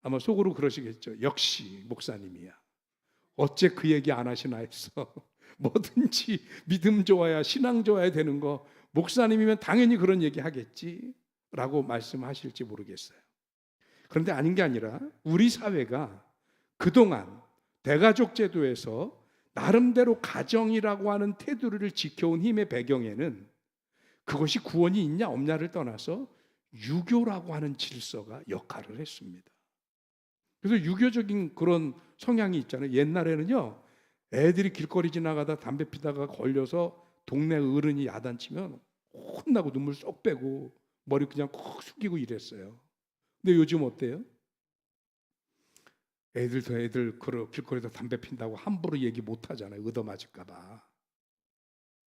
아마 속으로 그러시겠죠. 역시 목사님이야. 어째 그 얘기 안 하시나 했어. 뭐든지 믿음 좋아야 신앙 좋아야 되는 거 목사님이면 당연히 그런 얘기 하겠지 라고 말씀하실지 모르겠어요. 그런데 아닌 게 아니라 우리 사회가 그동안 대가족 제도에서 나름대로 가정이라고 하는 테두리를 지켜온 힘의 배경에는 그것이 구원이 있냐 없냐를 떠나서 유교라고 하는 질서가 역할을 했습니다. 그래서 유교적인 그런 성향이 있잖아요. 옛날에는요, 애들이 길거리 지나가다 담배 피다가 걸려서 동네 어른이 야단치면 혼나고 눈물 쏙 빼고 머리 그냥 콕 숙이고 이랬어요. 근데 요즘 어때요? 애들 길거리에서 담배 핀다고 함부로 얘기 못 하잖아요. 얻어맞을까 봐.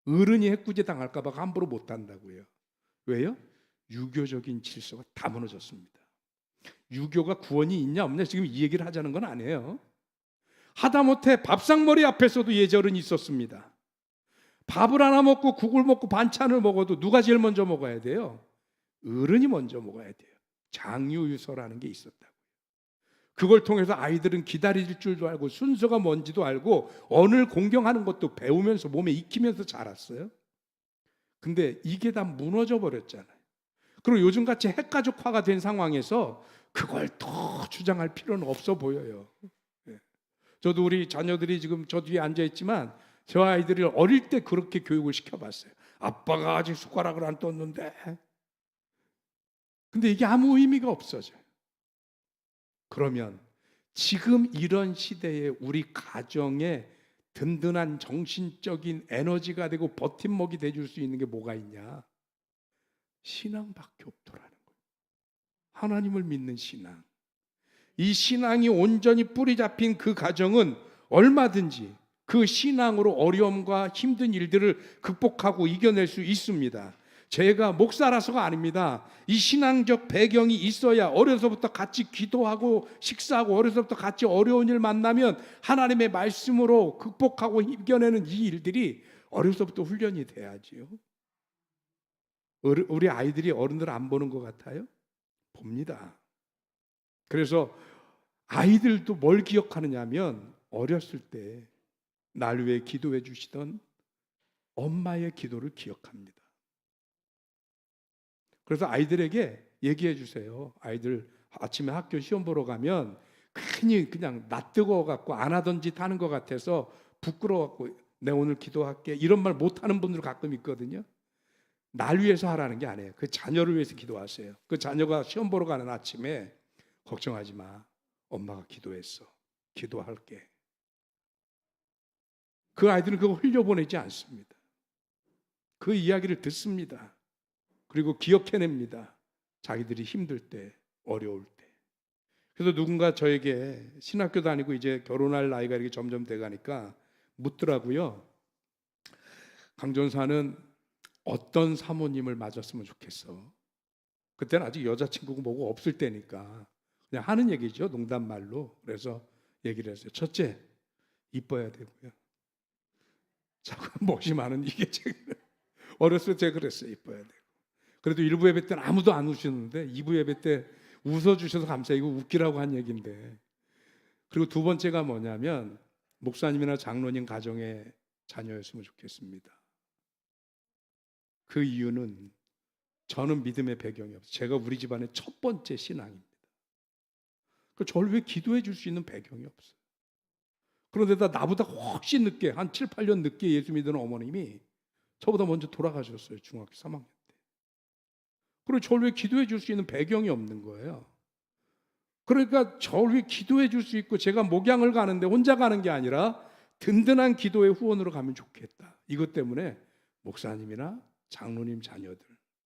어른이 해꾸제 당할까 봐 함부로 못 한다고요. 왜요? 유교적인 질서가 다 무너졌습니다. 유교가 구원이 있냐 없냐 지금 이 얘기를 하자는 건 아니에요. 하다못해 밥상머리 앞에서도 예절은 있었습니다. 밥을 하나 먹고 국을 먹고 반찬을 먹어도 누가 제일 먼저 먹어야 돼요? 어른이 먼저 먹어야 돼요. 장유유서라는 게 있었다고요. 그걸 통해서 아이들은 기다릴 줄도 알고 순서가 뭔지도 알고 언을 공경하는 것도 배우면서 몸에 익히면서 자랐어요. 근데 이게 다 무너져 버렸잖아요. 그리고 요즘같이 핵가족화가 된 상황에서 그걸 더 주장할 필요는 없어 보여요. 저도 우리 자녀들이 지금 저 뒤에 앉아있지만 저 아이들이 어릴 때 그렇게 교육을 시켜봤어요. 아빠가 아직 숟가락을 안 떴는데. 근데 이게 아무 의미가 없어져요. 그러면 지금 이런 시대에 우리 가정에 든든한 정신적인 에너지가 되고 버팀목이 돼줄 수 있는 게 뭐가 있냐? 신앙밖에 없더라는 거예요. 하나님을 믿는 신앙. 이 신앙이 온전히 뿌리 잡힌 그 가정은 얼마든지 그 신앙으로 어려움과 힘든 일들을 극복하고 이겨낼 수 있습니다. 제가 목사라서가 아닙니다. 이 신앙적 배경이 있어야 어려서부터 같이 기도하고 식사하고 어려서부터 같이 어려운 일 만나면 하나님의 말씀으로 극복하고 이겨내는 이 일들이 어려서부터 훈련이 돼야지요. 우리 아이들이 어른들 안 보는 것 같아요? 봅니다. 그래서 아이들도 뭘 기억하느냐 하면 어렸을 때 날 위해 기도해 주시던 엄마의 기도를 기억합니다. 그래서 아이들에게 얘기해 주세요. 아이들 아침에 학교 시험 보러 가면 괜히 그냥 낯 뜨거워 갖고 안 하던 짓 하는 것 같아서 부끄러워 갖고 내 오늘 기도할게 이런 말 못 하는 분들 가끔 있거든요. 날 위해서 하라는 게 아니에요. 그 자녀를 위해서 기도하세요. 그 자녀가 시험 보러 가는 아침에 걱정하지 마. 엄마가 기도했어. 기도할게. 그 아이들은 그거 흘려보내지 않습니다. 그 이야기를 듣습니다. 그리고 기억해냅니다. 자기들이 힘들 때, 어려울 때. 그래서 누군가 저에게 신학교 다니고 이제 결혼할 나이가 이렇게 점점 돼가니까 묻더라고요. 강전사는 어떤 사모님을 맞았으면 좋겠어? 그때는 아직 여자친구고 뭐고 없을 때니까 그냥 하는 얘기죠. 농담말로. 그래서 얘기를 했어요. 첫째, 이뻐야 되고요. 자꾸 멋이 많은 이게 제가 어렸을 때 제가 그랬어요. 이뻐야 되고. 그래도 1부 예배 때는 아무도 안 우시는데 2부 예배 때 웃어주셔서 감사해요. 이거 웃기라고 한 얘기인데. 그리고 두 번째가 뭐냐면 목사님이나 장로님 가정의 자녀였으면 좋겠습니다. 그 이유는 저는 믿음의 배경이 없어요. 제가 우리 집안의 첫 번째 신앙입니다. 저를 왜 기도해 줄 수 있는 배경이 없어요. 그런데다 나보다 훨씬 늦게 한 7, 8년 늦게 예수 믿는 어머님이 저보다 먼저 돌아가셨어요. 중학교 3학년 때. 그리고 저를 왜 기도해 줄 수 있는 배경이 없는 거예요. 그러니까 저를 왜 기도해 줄 수 있고 제가 목양을 가는데 혼자 가는 게 아니라 든든한 기도의 후원으로 가면 좋겠다. 이것 때문에 목사님이나 장로님 자녀들.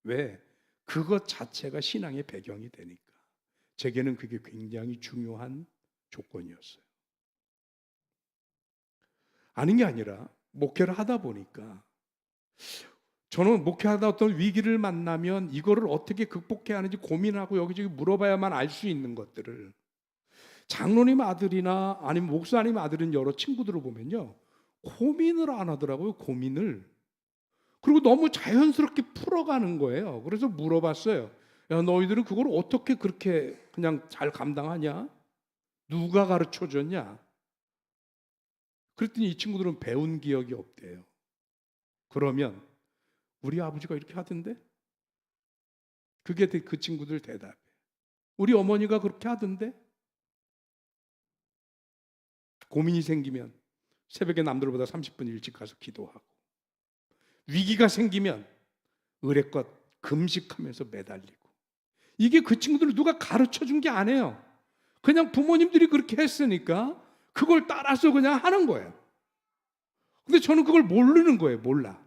왜? 그것 자체가 신앙의 배경이 되니까. 제게는 그게 굉장히 중요한 조건이었어요. 아닌 게 아니라 목회를 하다 보니까 저는 목회하다 어떤 위기를 만나면 이거를 어떻게 극복해야 하는지 고민하고 여기저기 물어봐야만 알 수 있는 것들을 장로님 아들이나 아니면 목사님 아들인 여러 친구들을 보면요. 고민을 안 하더라고요. 고민을. 그리고 너무 자연스럽게 풀어가는 거예요. 그래서 물어봤어요. 야, 너희들은 그걸 어떻게 그렇게 그냥 잘 감당하냐? 누가 가르쳐 줬냐? 그랬더니 이 친구들은 배운 기억이 없대요. 그러면 우리 아버지가 이렇게 하던데? 그게 그 친구들 대답이에요. 우리 어머니가 그렇게 하던데? 고민이 생기면 새벽에 남들보다 30분 일찍 가서 기도하고 위기가 생기면 의례껏 금식하면서 매달리고 이게 그 친구들을 누가 가르쳐 준 게 아니에요. 그냥 부모님들이 그렇게 했으니까 그걸 따라서 그냥 하는 거예요. 근데 저는 그걸 모르는 거예요. 몰라.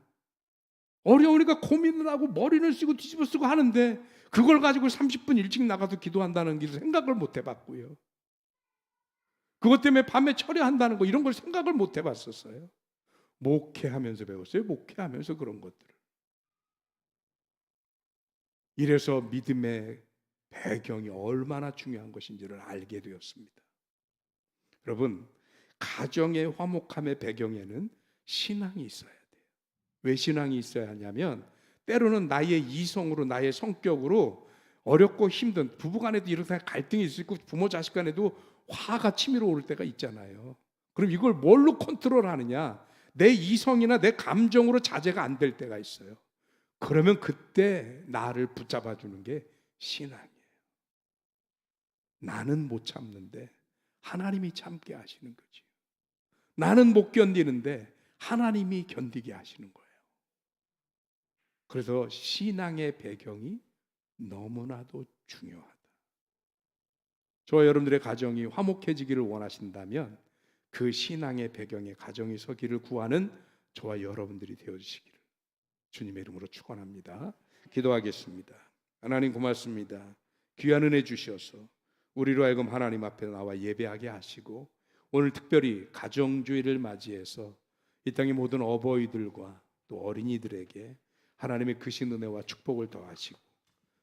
어려우니까 고민을 하고 머리를 쓰고 뒤집어 쓰고 하는데 그걸 가지고 30분 일찍 나가서 기도한다는 게 생각을 못 해봤고요. 그것 때문에 밤에 철야한다는 거 이런 걸 생각을 못 해봤었어요. 목회하면서 배웠어요. 목회하면서 그런 것들을. 이래서 믿음의 배경이 얼마나 중요한 것인지를 알게 되었습니다. 여러분, 가정의 화목함의 배경에는 신앙이 있어야 돼요. 왜 신앙이 있어야 하냐면 때로는 나의 이성으로 나의 성격으로 어렵고 힘든 부부간에도 이렇게 갈등이 있을 수 있고 부모 자식 간에도 화가 치밀어 오를 때가 있잖아요. 그럼 이걸 뭘로 컨트롤하느냐? 내 이성이나 내 감정으로 자제가 안 될 때가 있어요. 그러면 그때 나를 붙잡아 주는 게 신앙이에요. 나는 못 참는데 하나님이 참게 하시는 거지. 나는 못 견디는데 하나님이 견디게 하시는 거예요. 그래서 신앙의 배경이 너무나도 중요하다. 저와 여러분들의 가정이 화목해지기를 원하신다면 그 신앙의 배경에 가정이 서기를 구하는 저와 여러분들이 되어주시기를 주님의 이름으로 축원합니다. 기도하겠습니다. 하나님 고맙습니다. 귀한 은혜 주셔서 우리로 하여금 하나님 앞에 나와 예배하게 하시고 오늘 특별히 가정주의를 맞이해서 이 땅의 모든 어버이들과 또 어린이들에게 하나님의 크신 은혜와 축복을 더하시고,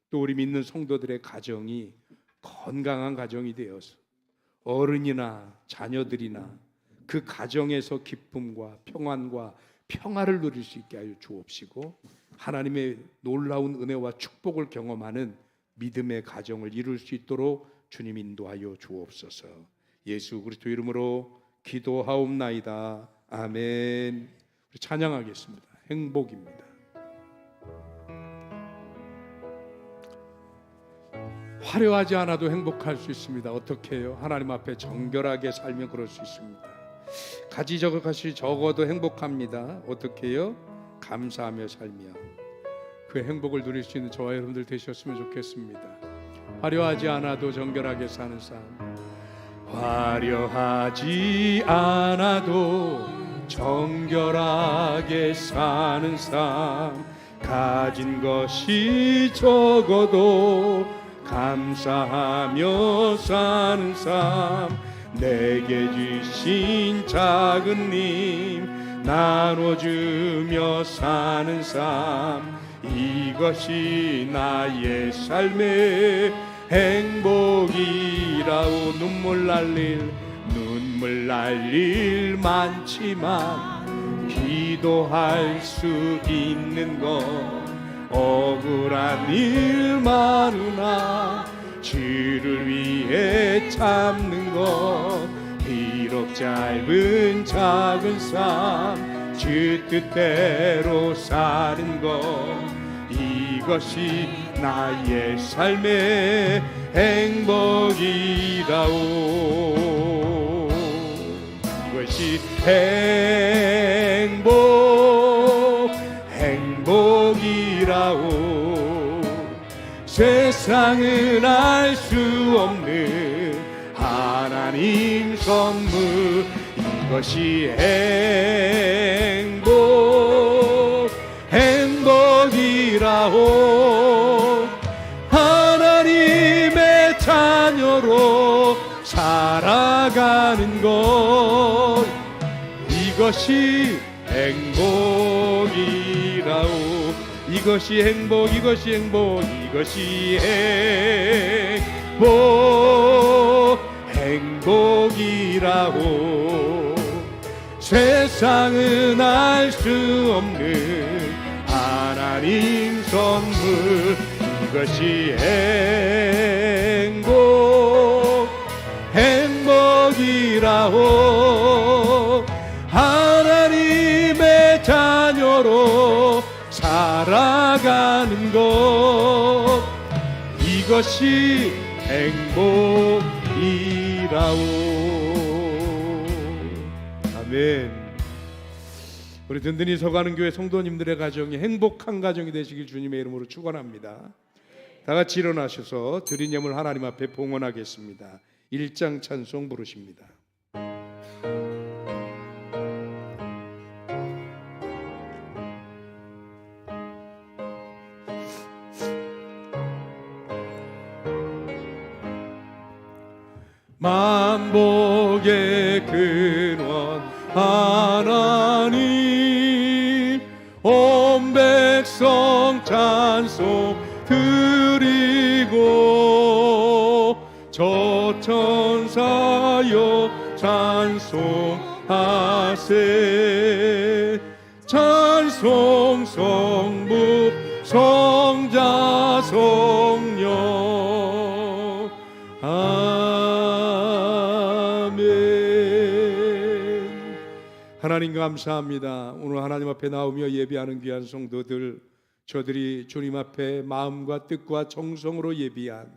또 우리 믿는 성도들의 가정이 건강한 가정이 되어서 어른이나 자녀들이나 그 가정에서 기쁨과 평안과 평화를 누릴 수 있게 하여 주옵시고, 하나님의 놀라운 은혜와 축복을 경험하는 믿음의 가정을 이룰 수 있도록 주님 인도하여 주옵소서. 예수 그리스도 이름으로 기도하옵나이다. 아멘. 우리 찬양하겠습니다. 행복입니다. 화려하지 않아도 행복할 수 있습니다. 어떻게 해요? 하나님 앞에 정결하게 살면 그럴 수 있습니다. 가지적것이 적어도 행복합니다. 어떻게 해요? 감사하며 살며. 그 행복을 누릴 수 있는 저와 여러분들 되셨으면 좋겠습니다. 화려하지 않아도 정결하게 사는 삶, 화려하지 않아도 정결하게 사는 삶, 가진 것이 적어도 감사하며 사는 삶, 내게 주신 작은 힘 나눠주며 사는 삶, 이것이 나의 삶의 행복이라오. 눈물 날 일 많지만 기도할 수 있는 것, 억울한 일 많으나 주를 위해 참는 것, 비록 짧은 작은 삶 주 뜻대로 사는 것, 이것이 나의 삶의 행복이라오. 이것이 행복이라오. 세상은 알 수 없는 하나님 선물, 이것이 행복이라오. 하나님의 자녀로 살아가는 것, 이것이 행복이라오. 이것이 행복, 이것이 행복, 이것이 행복이라오. 세상은 알 수 없는 하나님 선물, 이것이 행복이라오. 하나님의 자녀로 살아가는 것, 이것이 행복이라오. 아멘. 우리 든든히 서가는 교회 성도님들의 가정이 행복한 가정이 되시길 주님의 이름으로 축원합니다. 다 같이 일어나셔서 드린 예물 하나님 앞에 봉헌하겠습니다. 1장 찬송 부르십니다. 만복의 근원 하나님, 온 백성 찬송 드리고 저 천사여 찬송하세. 찬송 성부 성자 성령 아멘. 하나님 감사합니다. 오늘 하나님 앞에 나오며 예배하는 귀한 성도들, 저들이 주님 앞에 마음과 뜻과 정성으로 예비한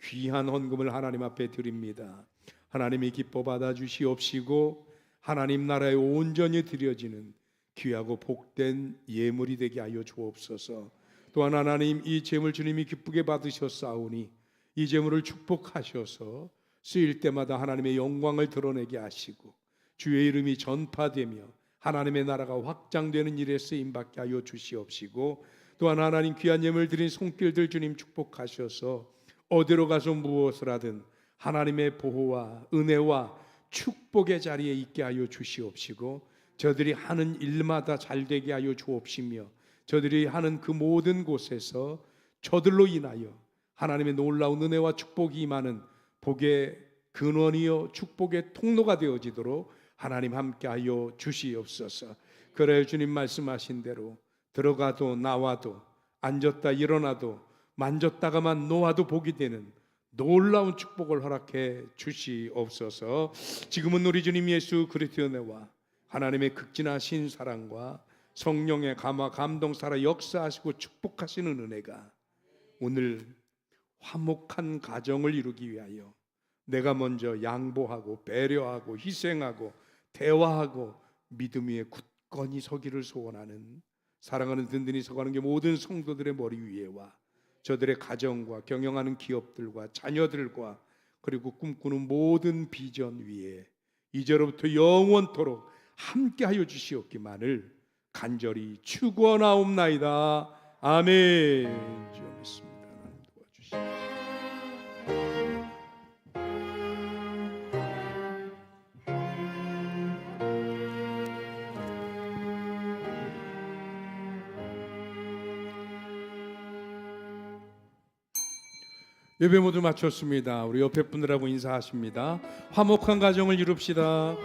귀한 헌금을 하나님 앞에 드립니다. 하나님이 기뻐 받아주시옵시고 하나님 나라에 온전히 드려지는 귀하고 복된 예물이 되게 하여 주옵소서. 또한 하나님, 이 제물 주님이 기쁘게 받으셨사오니 이 제물을 축복하셔서 쓰일 때마다 하나님의 영광을 드러내게 하시고 주의 이름이 전파되며 하나님의 나라가 확장되는 일에 쓰임받게 하여 주시옵시고, 또한 하나님 귀한 예물 드린 손길들 주님 축복하셔서 어디로 가서 무엇을 하든 하나님의 보호와 은혜와 축복의 자리에 있게 하여 주시옵시고 저들이 하는 일마다 잘 되게 하여 주옵시며 저들이 하는 그 모든 곳에서 저들로 인하여 하나님의 놀라운 은혜와 축복이 임하는 복의 근원이요 축복의 통로가 되어지도록 하나님 함께하여 주시옵소서. 그래 주님 말씀하신 대로 들어가도 나와도 앉았다 일어나도 만졌다가만 놓아도 복이 되는 놀라운 축복을 허락해 주시옵소서. 지금은 우리 주님 예수 그리스도의 은혜와 하나님의 극진하신 사랑과 성령의 감화 감동 살아 역사하시고 축복하시는 은혜가 오늘 화목한 가정을 이루기 위하여 내가 먼저 양보하고 배려하고 희생하고 대화하고 믿음 위에 굳건히 서기를 소원하는 사랑하는 든든히 서가는 게 모든 성도들의 머리 위에와 저들의 가정과 경영하는 기업들과 자녀들과 그리고 꿈꾸는 모든 비전 위에 이제로부터 영원토록 함께하여 주시옵기만을 간절히 축원하옵나이다. 아멘. 주여 믿습니다. 하나님 도와주시옵소서. 예배 모두 마쳤습니다. 우리 옆에 분들하고 인사하십니다. 화목한 가정을 이룹시다.